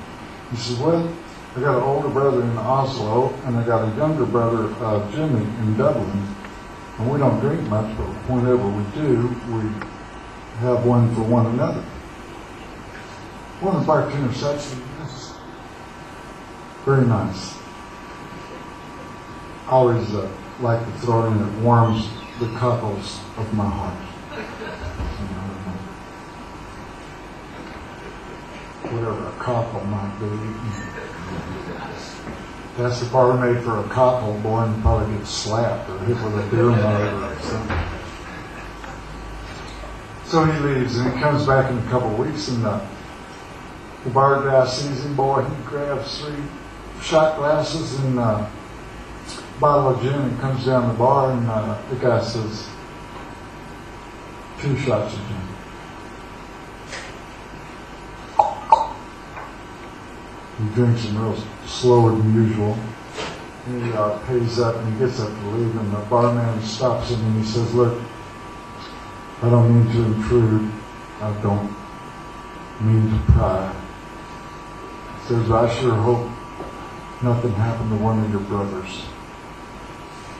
He says, "Well, I got an older brother in Oslo and I got a younger brother, Jimmy, in Dublin, and we don't drink much, but whenever we do, we have one for one another." One of the bartenders said, "That's very nice. I always like to throw in it warms the cockles of my heart." Whatever a cockle might be. That's the barmaid for a cockle, boy, and probably gets slapped or hit with a beer mug or something. So he leaves and he comes back in a couple of weeks and the bar guy sees him, boy, he grabs 3 shot glasses and bottle of gin and comes down the bar and the guy says, 2 shots of gin. He drinks them real slower than usual. He pays up and he gets up to leave and the barman stops him and he says, "Look, I don't mean to intrude. I don't mean to pry." He says, "I sure hope nothing happened to one of your brothers."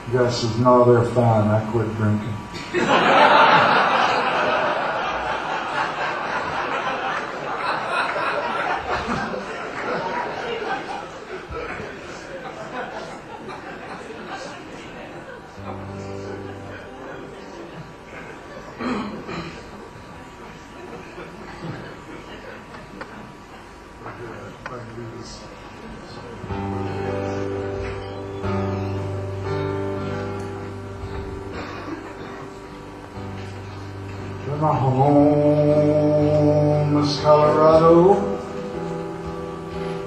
The guy says, "No, they're fine. I quit drinking." my home is Colorado,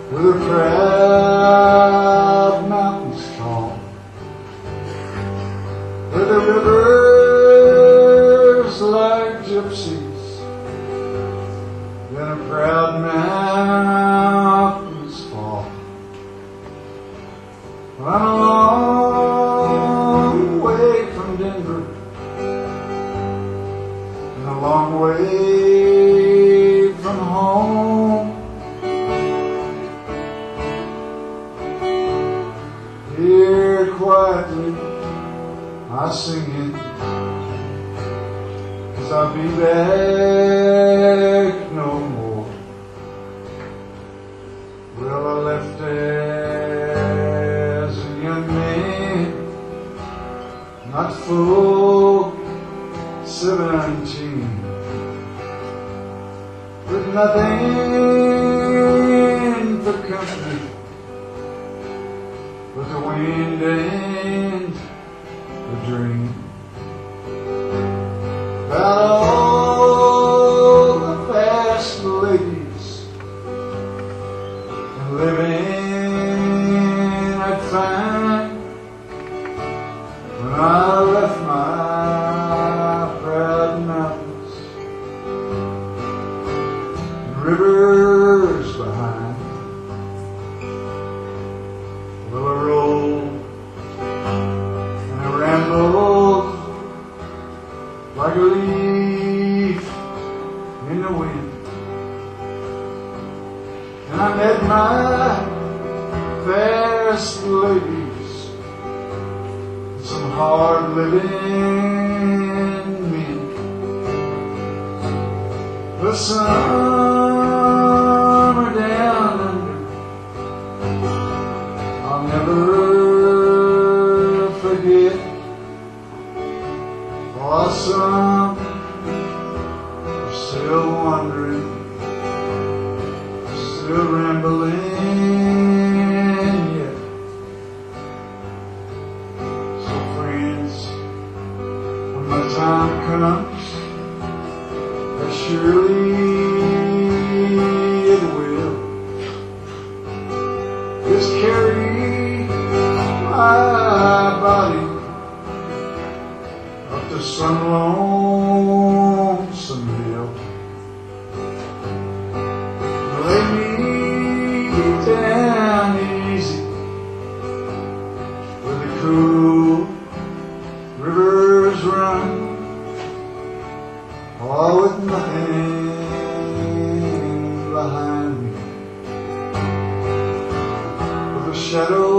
where the proud mountains call, where the rivers like gypsies, then the proud mountains fall. Well, I'm a long way from Denver, a long way from home. Here quietly I sing it, 'cause I'll be back no more. Well, I left as a young man, not full 17, with nothing for company but the wind and the dream. About all the fast ladies and living I'd find when I left my rivers behind. Well, I rolled and I rambled like a leaf in the wind, and I met my fast ladies, some hard living men. The summer down under, I'll never forget. Oh, some are still wondering, still rambling yet. So friends, when my time comes, surely it will. Just carry my body up to some lonesome hill. Lay me down easy where the cool rivers run, all with nothing behind me, with a shadow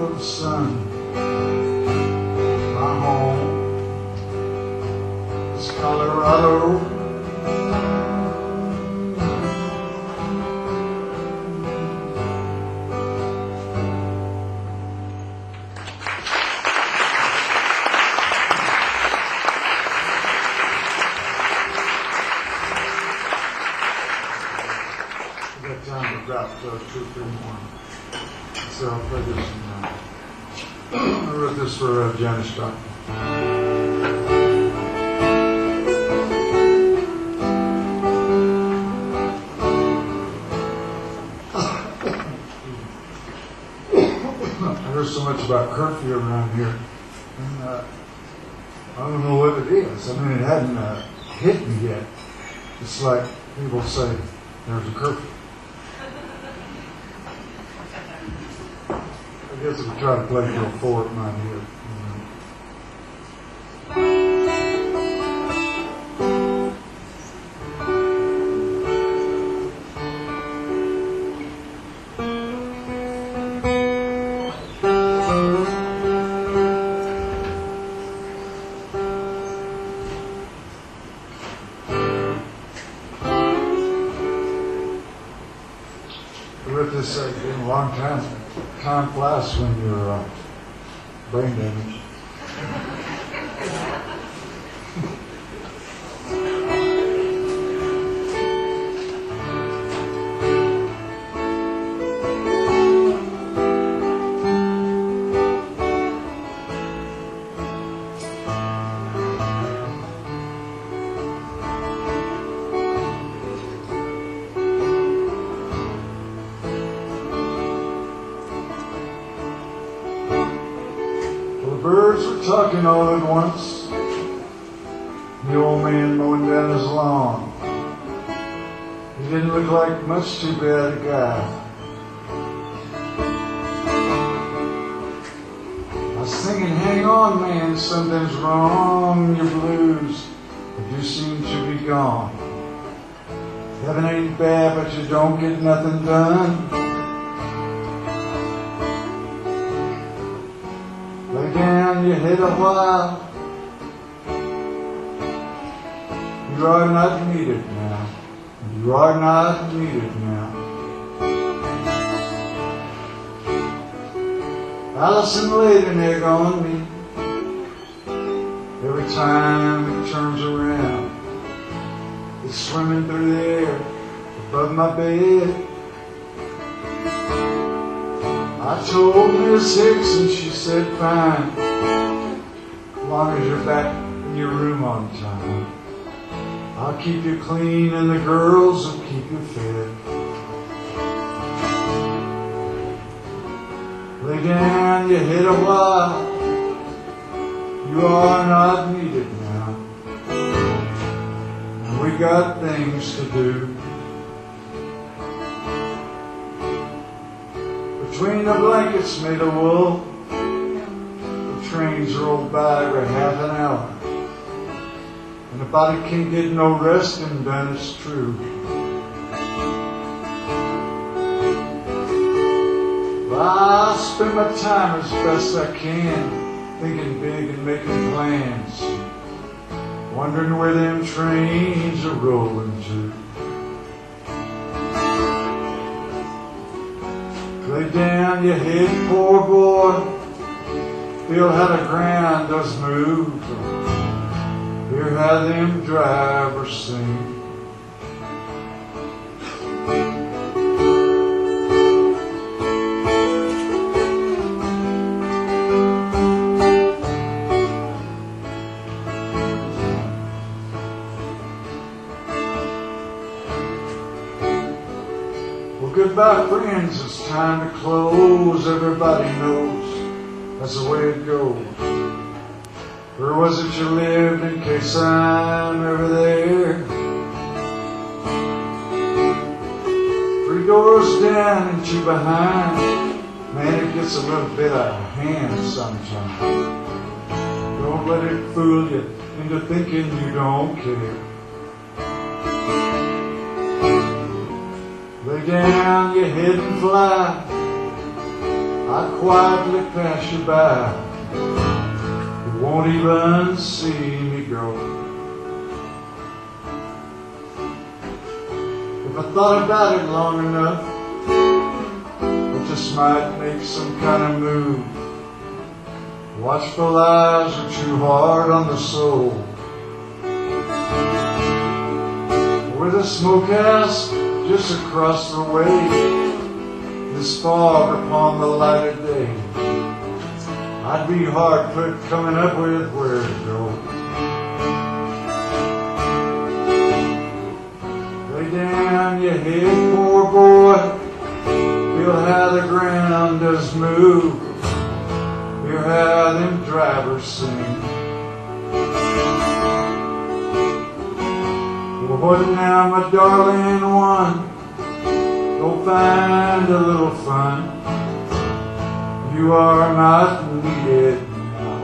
of the sun. My home is Colorado. About 2 or 3 more. So I'll play this one. I wrote this for Janis Joplin. I heard so much about curfew around here, and I don't know what it is. I mean, it hadn't hit me yet. It's like people say there's a curfew. I guess if we try to play till 4, it might hit. I read this in a long time. Time flies when you're brain damaged. talking all at once. The old man mowing down his lawn. He didn't look like much too bad a guy. I was thinking, hang on, man, something's wrong. Your blues, they do seem to be gone. Heaven ain't bad, but you don't get nothing done. Lay down your head a while. You are not needed now. You are not needed now. Allison laid an egg on me. Every time it turns around, it's swimming through the air above my bed. I told Miss Hicks and she said fine, as long as you're back in your room on time. I'll keep you clean and the girls will keep you fed. Lay down your head a while. You are not needed now. And we got things to do. Between the blankets made of wool, the trains roll by every half an hour. And the body can't get no rest, and done it's true. I spend my time as best I can, thinking big and making plans, wondering where them trains are rolling to. Lay down your head, poor boy, feel how the ground does move. Hear how them drivers sing. Well, goodbye, friends. It's time to close. Everybody knows that's the way it goes. Where was it you lived in case I'm ever there? 3 doors down and 2 behind. Man, it gets a little bit out of hand sometimes. Don't let it fool you into thinking you don't care. Lay down your head and fly. I'll quietly pass you by. Won't even see me go. If I thought about it long enough, I just might make some kind of move. Watchful eyes are too hard on the soul. With a smokehouse just across the way, this fog upon the light of day, I'd be hard put coming up with where to go. Lay down your head, poor boy. Feel how the ground does move. Hear how them drivers sing. Well, what now, my darling one? Go find a little fun. You are not needed now.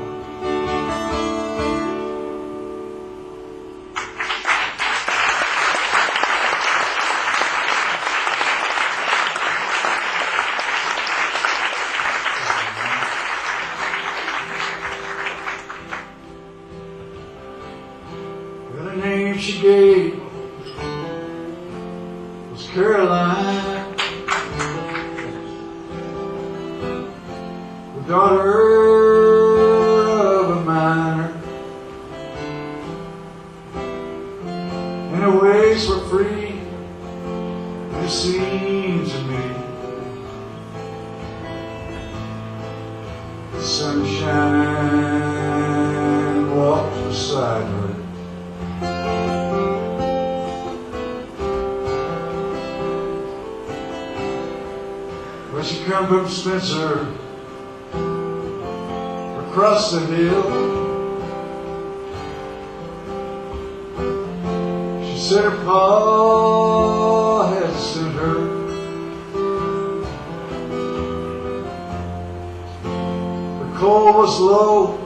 The name she gave was Caroline. Daughter of a miner, and her ways were free, it seemed to me. The sunshine walked beside her. Well, she come from Spencer, across the hill. She said her pa had sent her. The cold was low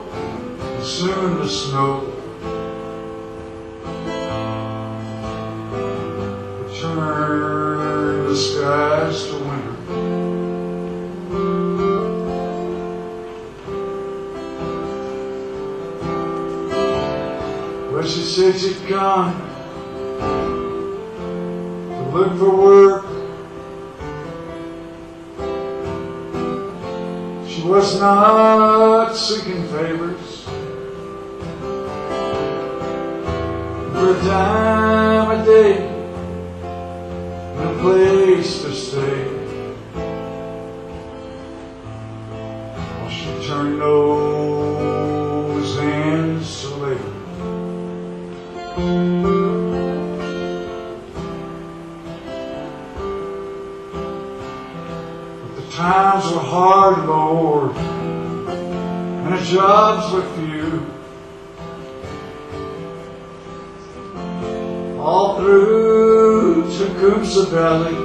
and soon the snow would turn the skies to winter. She said she'd come to look for work. She was not seeking favors for a time of day and a place to stay. While she turned those hands to labor. But the times were hard, Lord, and the jobs were few. All through Tecumseh Valley,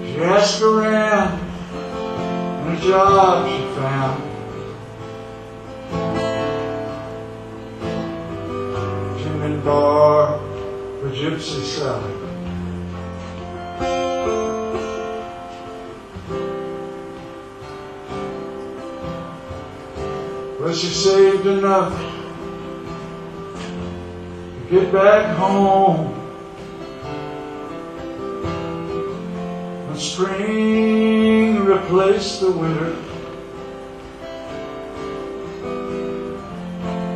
she asked around, and a job she found. Bar for Gypsy Sally. Well, she saved enough to get back home when spring replaced the winter.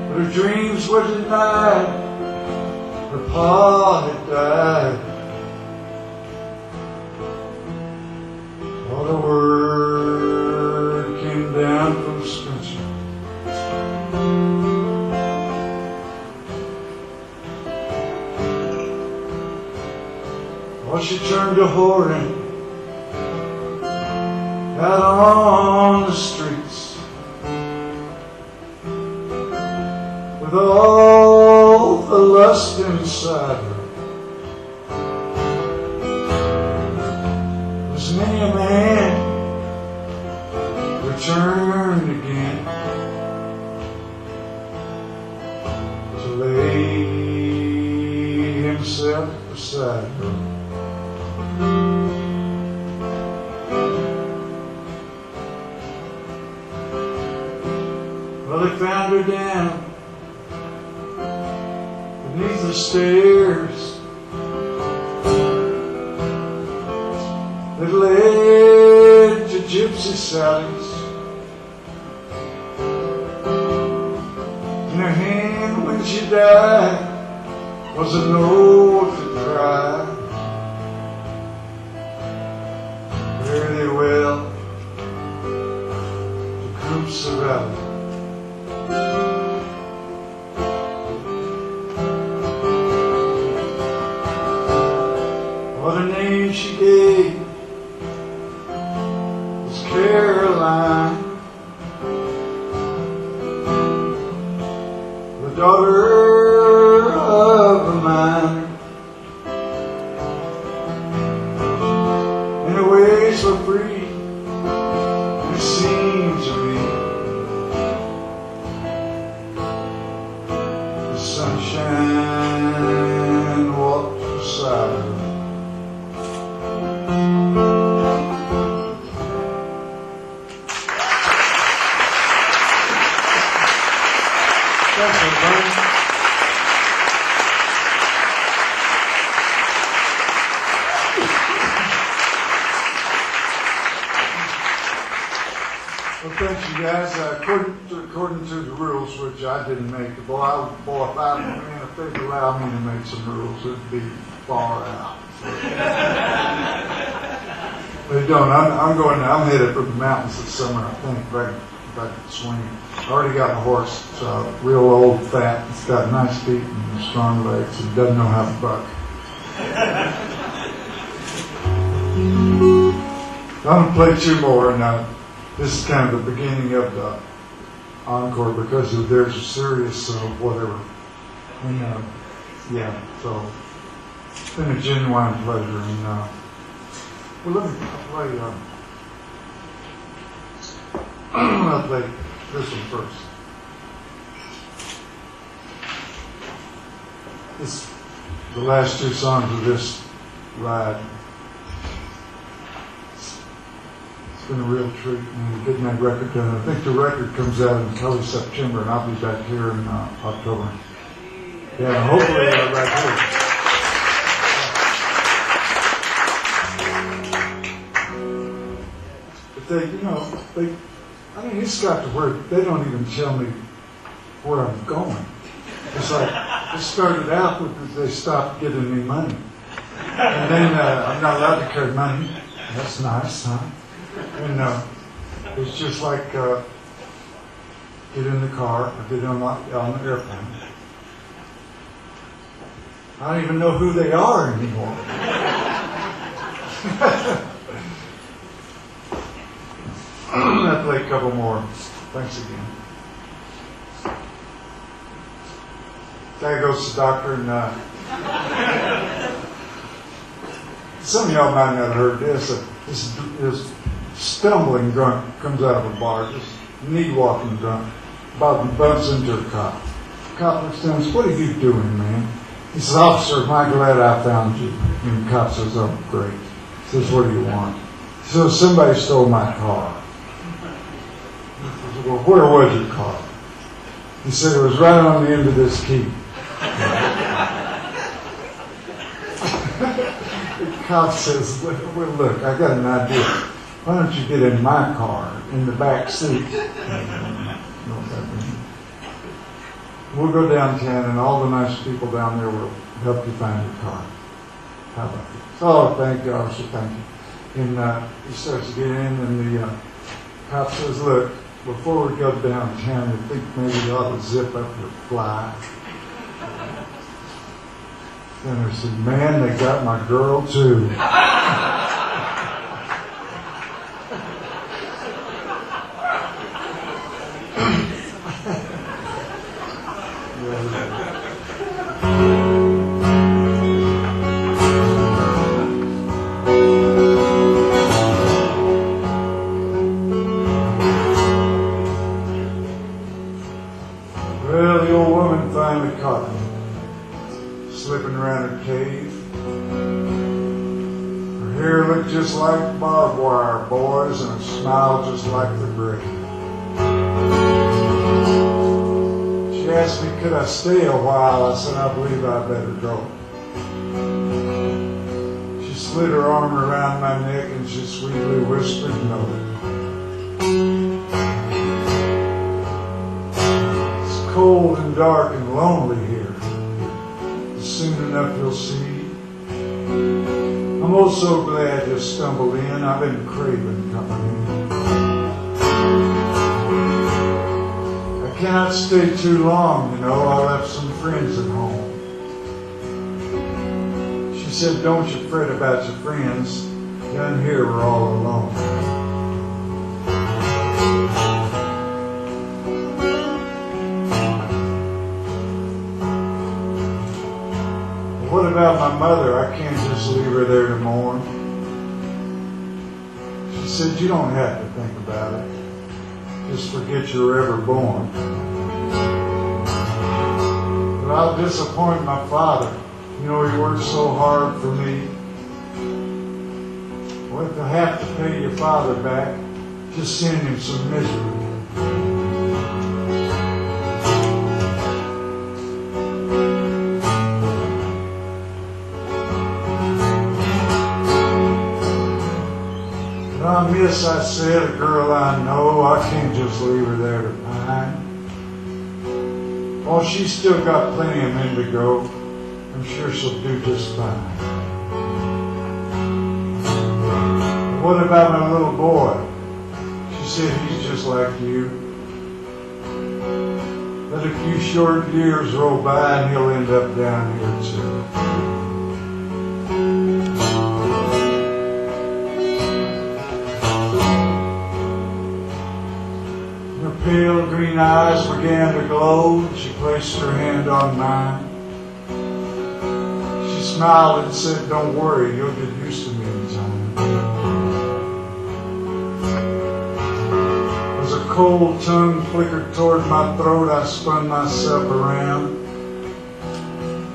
But her dreams were denied. Her pa had died. All the word came down from Spencer. Well, she turned to whoring out on the streets with all the lust inside her. There's many a man returned again to lay himself beside her. Well, they found her down beneath the stairs that led to Gypsy Sally's. In her hand when she died was a note to cry. Fare thee well, Tecumseh Valley. What a name she gave was Caroline, the daughter of a miner, and her ways were free, and it seemed to me the sunshine walked beside her. Well, thank you guys. According to the rules, which I didn't make, if they'd allow me to make some rules, it'd be far out. They don't. I'm headed for the mountains this summer. I think back swinging. I already got a horse. It's real old, fat. It's got nice feet and strong legs. It doesn't know how to buck. I'm going to play two more, and this is kind of the beginning of the encore because there's a serious whatever. And yeah, so it's been a genuine pleasure. And well, let me play. I'll play this one first. This the last two songs of this ride. It's been a real treat, and getting that record done. I think the record comes out in early September, and I'll be back here in October. Yeah, hopefully right here. But I mean, it's got to where they don't even tell me where I'm going. It's like, it started out with they stopped giving me money. And then I'm not allowed to carry money. That's nice, huh? And it's just like, get in the car, or get on the airplane. I don't even know who they are anymore. I'll play a couple more. Thanks again. Guy goes to the doctor, and some of y'all might not have heard this. This stumbling drunk comes out of a bar, just knee-walking drunk, bumps into a cop. The cop looks down and says, "What are you doing, man?" He says, "Officer, am I glad I found you?" And the cop says, "Oh, great." He says, "What do you want?" He says, "Somebody stole my car." He says, "Well, where was your car?" He said, "It was right on the end of this key." The cop says, well, look, I got an idea. Why don't you get in my car, in the back seat? We'll go downtown, and all the nice people down there will help you find your car. How about it? Oh, thank you, officer, thank you. And he starts to get in, and the cop says, "Look, before we go downtown, you think maybe you ought to zip up your fly?" And I said, "Man, they got my girl too." Well, the old woman finally caught me slipping around her cave. Her hair looked just like barbed wire, boys, and her smile just like the grave. She asked me, could I stay a while? I said, I believe I better go. She slid her arm around my neck and she sweetly whispered, no. It's cold and dark and lonely here. Soon enough you'll see. I'm oh so glad you stumbled in. I've been craving company. I cannot stay too long, you know. I left some friends at home. She said, don't you fret about your friends. Down here we're all alone. What about my mother? I can't just leave her there to mourn. She said, you don't have to think about it. Just forget you were ever born. But I'll disappoint my father. You know, he worked so hard for me. Well, if I have to pay your father back, just send him some misery. Miss, I said, a girl I know, I can't just leave her there to pine. Oh, she's still got plenty of men to go. I'm sure she'll do just fine. What about my little boy? She said, he's just like you. Let a few short years roll by and he'll end up down here too. pale green eyes began to glow. She placed her hand on mine. She smiled and said, "Don't worry, you'll get used to me in time." As a cold tongue flickered toward my throat, I spun myself around.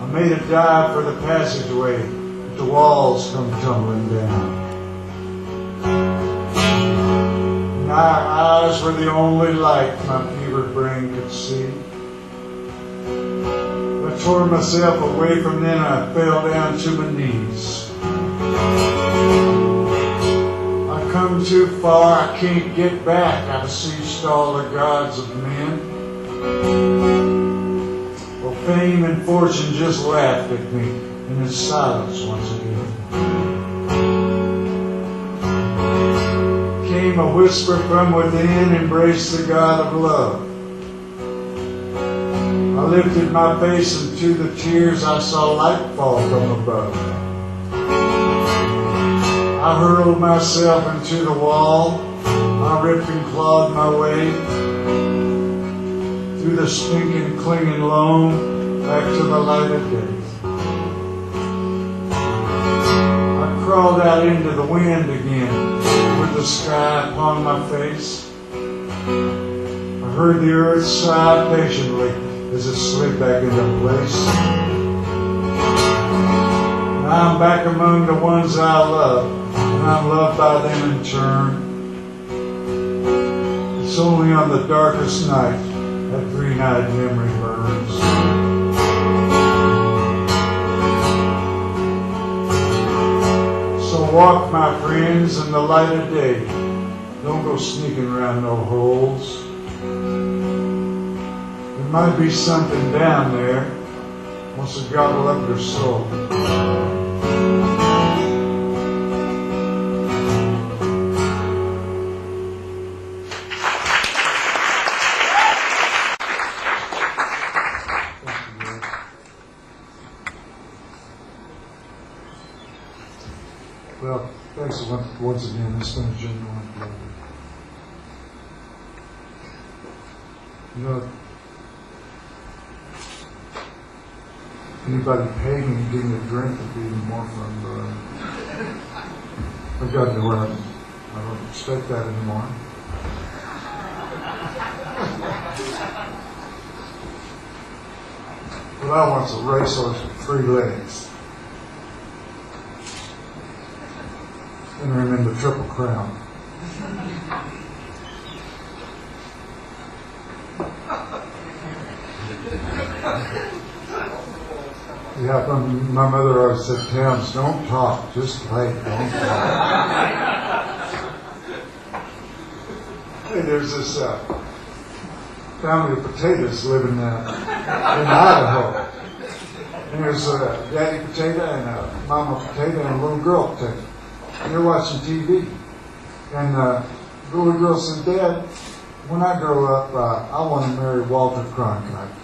I made a dive for the passageway, but the walls come tumbling down. And our eyes were the only light my fevered brain could see. I tore myself away from them and I fell down to my knees. I've come too far, I can't get back. I beseeched all the gods of men. Well, fame and fortune just laughed at me in its silence once again. Came a whisper from within, embraced the God of love. I lifted my face and through the tears I saw light fall from above. I hurled myself into the wall. I ripped and clawed my way through the stinking, clinging loam back to the light of day. I crawled out into the wind again with the sky upon my face. I heard the earth sigh patiently as it slid back into place. Now I'm back among the ones I love, and I'm loved by them in turn. It's only on the darkest night that green-eyed memory burns. So walk, my friends, in the light of day. Don't go sneaking around no holes. There might be something down there wants to gobble up your soul. Well, thanks once again. It's been a genuine pleasure. You know, anybody pay me to give me a drink would be even more fun, but I've got to learn. I don't expect that anymore. What I want's a racehorse with 3 legs. Enter him in the Triple Crown. Yeah, my mother always said, "Towns, don't talk, just play, don't talk." Hey, there's this family of potatoes living in Idaho. And there's Daddy Potato and Mama Potato and a little girl potato. And they're watching TV. And the little girl said, "Dad, when I grow up, I want to marry Walter Cronkite."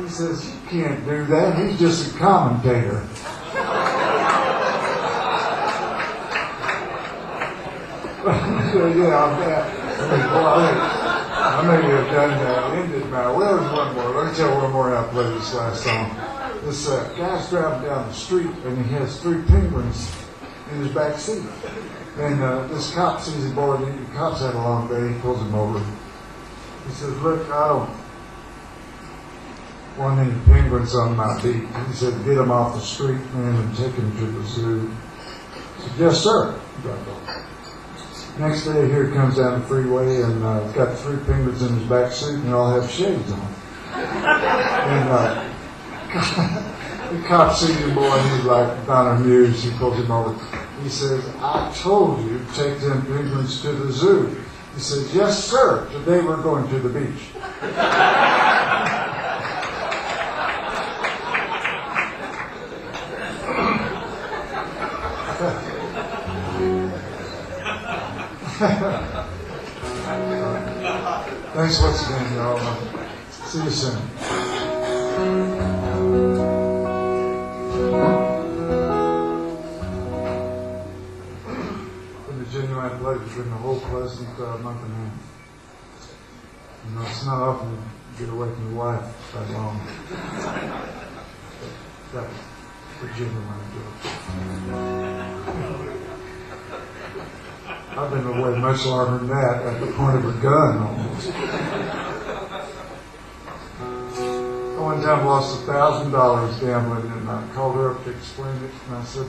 He says, "You can't do that. He's just a commentator." Yeah, I'm bad. I may have done that. Ended my. Well, there's one more. Let me tell you one more. I played this last song. This guy's driving down the street and he has 3 penguins in his back seat. And this cop sees him bored. The cop's had a long day. He pulls him over. He says, "Look, I don't want any penguins on my beat." He said, "Get them off the street, man, and take them to the zoo." I said, "Yes, sir." Next day, here he comes down the freeway and got 3 penguins in his back seat, and they all have shades on. And the cop sees him, boy, and he's like not amused. He pulls him over. He says, "I told you to take them penguins to the zoo." He says, "Yes, sir. Today we're going to the beach." Thanks once again, y'all. See you soon. Been a genuine pleasure. It's been a whole pleasant month and a half. You know, it's not often you get away from your wife that long. That was a genuine joke. I've been away much longer than that, at the point of a gun almost. I one time lost $1,000 gambling, and I called her up to explain it, and I said,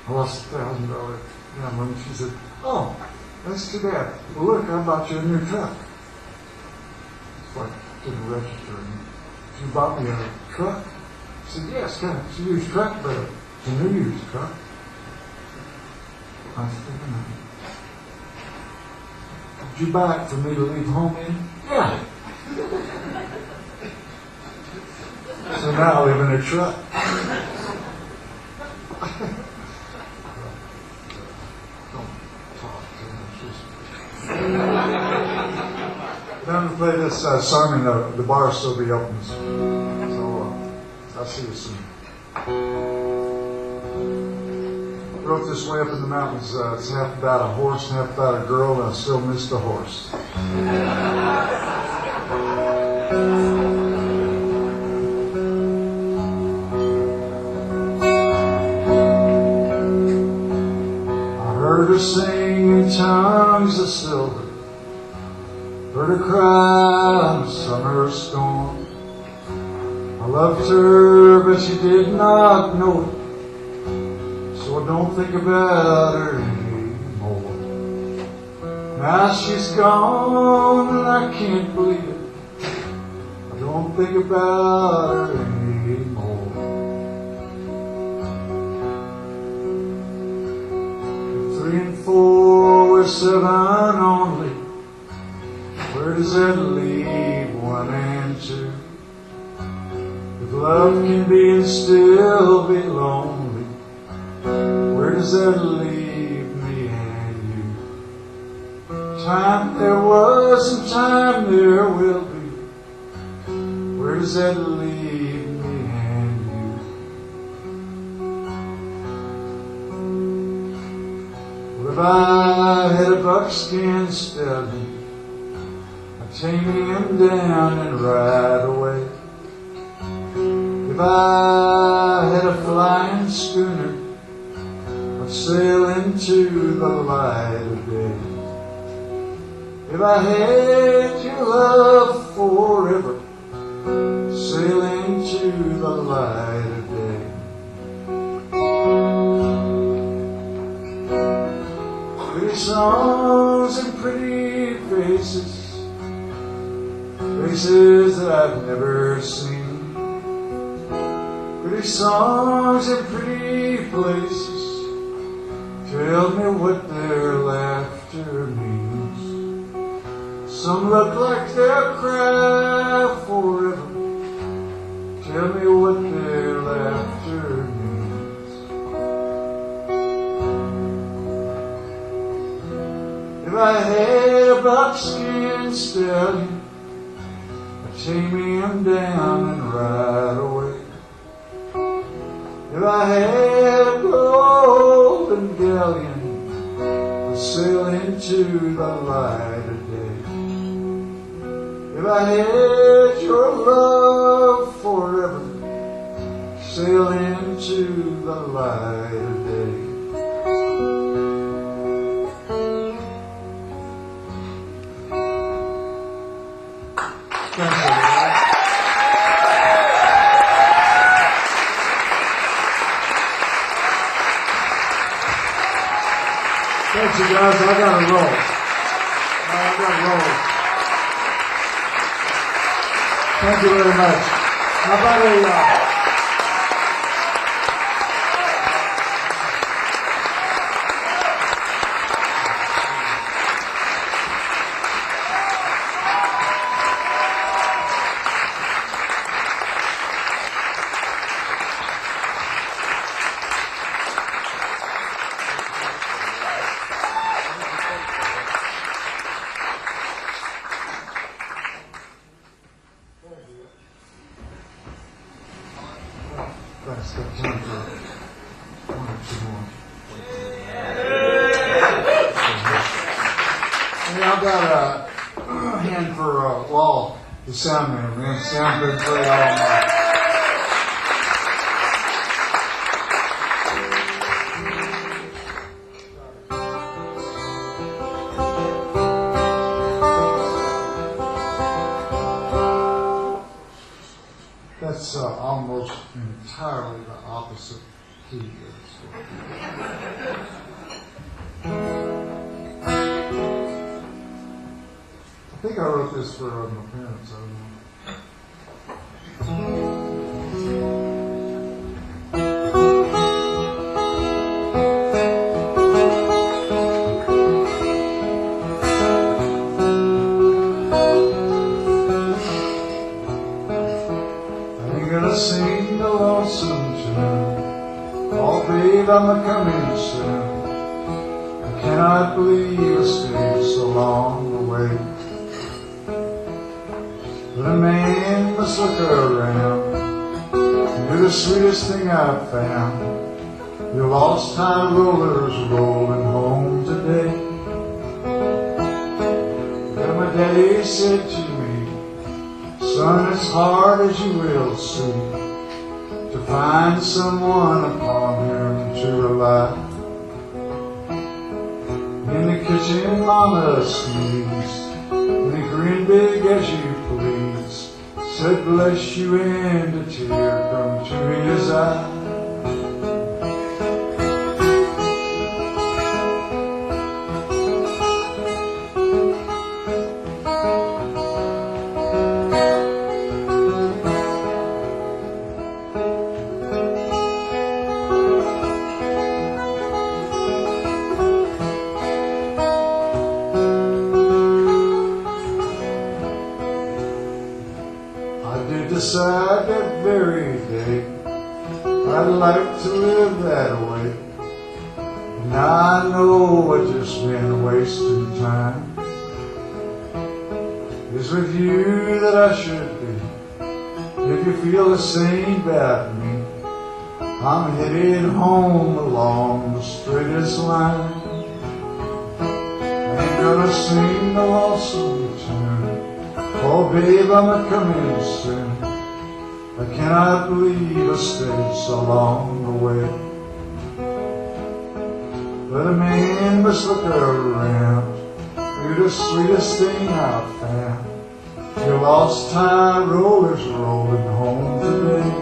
I lost $1,000 gambling. And she said, oh, that's too bad. Well, look, I bought you a new truck. It's like, didn't register. You bought me a truck? I said, yes, kind of. It's a used truck, but it's a new used truck. I said, did you buy it for me to leave home in? Yeah. So now I live in a truck. Don't talk too much. Then to play this sermon, the bar still be open. So I'll see you soon. I wrote this way up in the mountains. It's half about a horse and half about a girl, and I still missed the horse. I heard her sing in tongues of silver, heard her cry in a summer storm. I loved her, but she did not know it. So I don't think about her anymore. Now she's gone and I can't believe it. I don't think about her anymore. If 3 and 4 were 7 only, where does that leave 1 and 2? If love can be and still be lonely, where does that leave me and you? Time there was and time there will be. Where does that leave me and you? Well, if I had a buckskin stallion, I'd tame him down and ride away. If I had a flying schooner, I'd sail into the light of day. If I had your love forever, sail into the light of day. Pretty songs and pretty faces, faces that I've never seen. Pretty songs and pretty places, tell me what their laughter means. Some look like they'll cry forever. Tell me what their laughter means. If I had a buckskin stallion, I'd tame him down and ride away. If I had a golden galleon, I'd sail into the light of day. If I had your love forever, sail into the light of day. Thank you. Thanks, you guys. I gotta roll. I gotta roll. Thank you very much. How about a hand for Wall, the sound man. Man, sound been played all night. That's almost entirely the opposite key. I think I wrote this for my parents. I don't know. Sing the lonesome tune. Oh, babe, I'm a-coming soon. I cannot believe I stayed so long away. But a man must look around. You're the sweetest thing I've found. Your lost time rollers rolling home today. Well, my daddy said to me, son, it's hard as you will see to find someone upon whom to rely. In the kitchen, Mama sneezed, and he grinned big as you please, said bless you, and a tear come to his eye. Decide that very day I'd like to live that way. And I know I've just been wasting time. It's with you that I should be. If you feel the same about me, I'm headed home along the straightest line. I ain't gonna sing the lonesome tune. Oh, babe, I'm a-coming soon. I cannot believe I stayed so long away. But a man must look around. You're the sweetest thing I've found. Your lost time rollers rolling home today.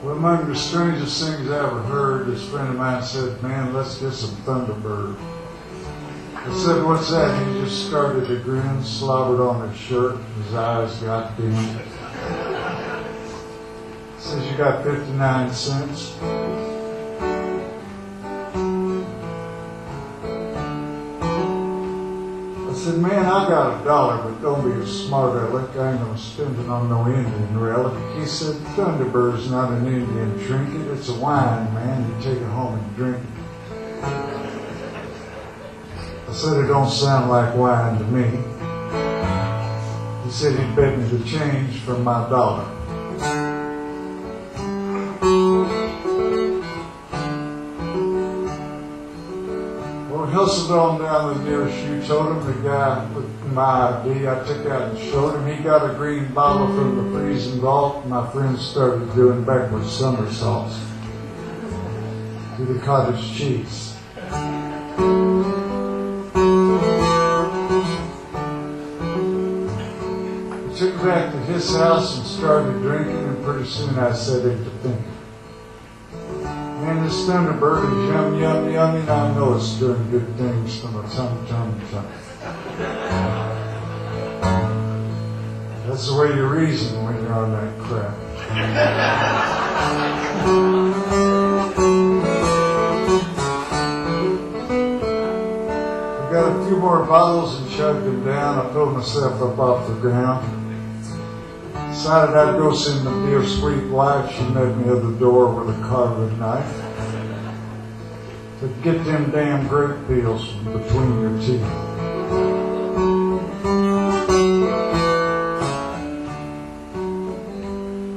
Among the strangest things I ever heard, this friend of mine said, man, let's get some Thunderbird. I said, what's that? He just started to grin, slobbered on his shirt, his eyes got dim. Says, you got 59 cents? I said, man, I got $1, but don't be a smart aleck. I ain't gonna spend it on no Indian relic. He said, Thunderbird's not an Indian trinket. It's a wine, man. You take it home and drink it. I said, it don't sound like wine to me. He said he'd bet me the change for my $1. Hustled on down the nearest shoe totem. The guy with my ID I took out and showed him. He got a green bottle from the freezing vault. My friends started doing backward somersaults through the cottage cheese. We took it back to his house and started drinking, and pretty soon I set him to thinking. Man, this Thunderbird is yum, yum, yummy, and I know it's doing good things from a tum. That's the way you reason when you're on that crap. Got a few more bottles and chugged them down. I pulled myself up off the ground. Decided I'd go see my dear sweet wife. She met me at the door with a carving knife to get them damn grape peels from between your teeth.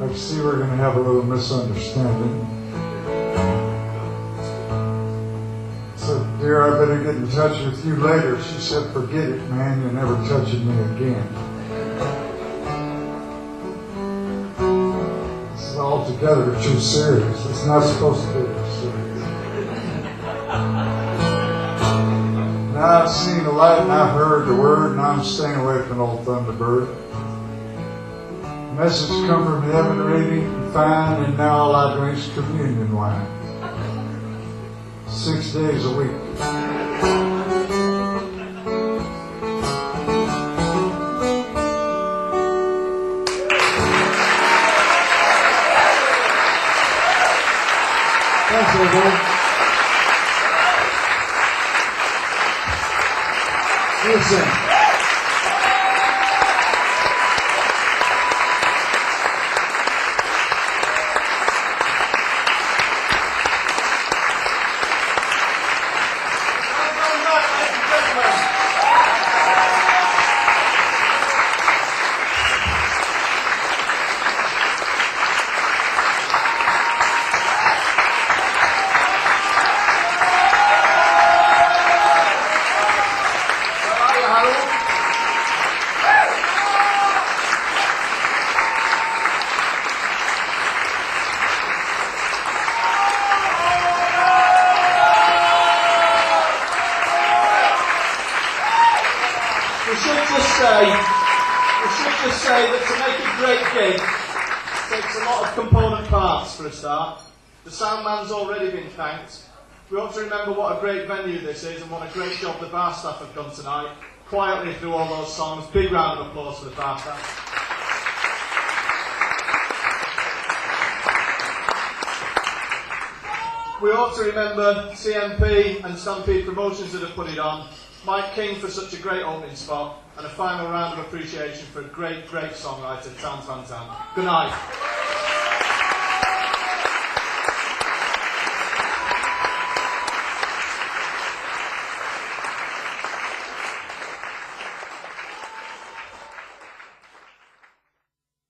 I see we're going to have a little misunderstanding. Dear, I better get in touch with you later. She said, forget it, man. You're never touching me again. This is altogether too serious. It's not supposed to be this serious. Now I've seen the light and I've heard the word, and I'm staying away from old Thunderbird. Message come from heaven, ready and fine, and now all I drink is communion wine. 6 days a week. Thanks, everybody. Listen. We should just say that to make a great gig takes a lot of component parts for a start. The sound man's already been thanked. We ought to remember what a great venue this is and what a great job the bar staff have done tonight, quietly through all those songs. Big round of applause for the bar staff. We ought to remember CMP and Stampede Promotions that have put it on, Mike King for such a great opening spot, and a final round of appreciation for a great, great songwriter, Zandt. Good night.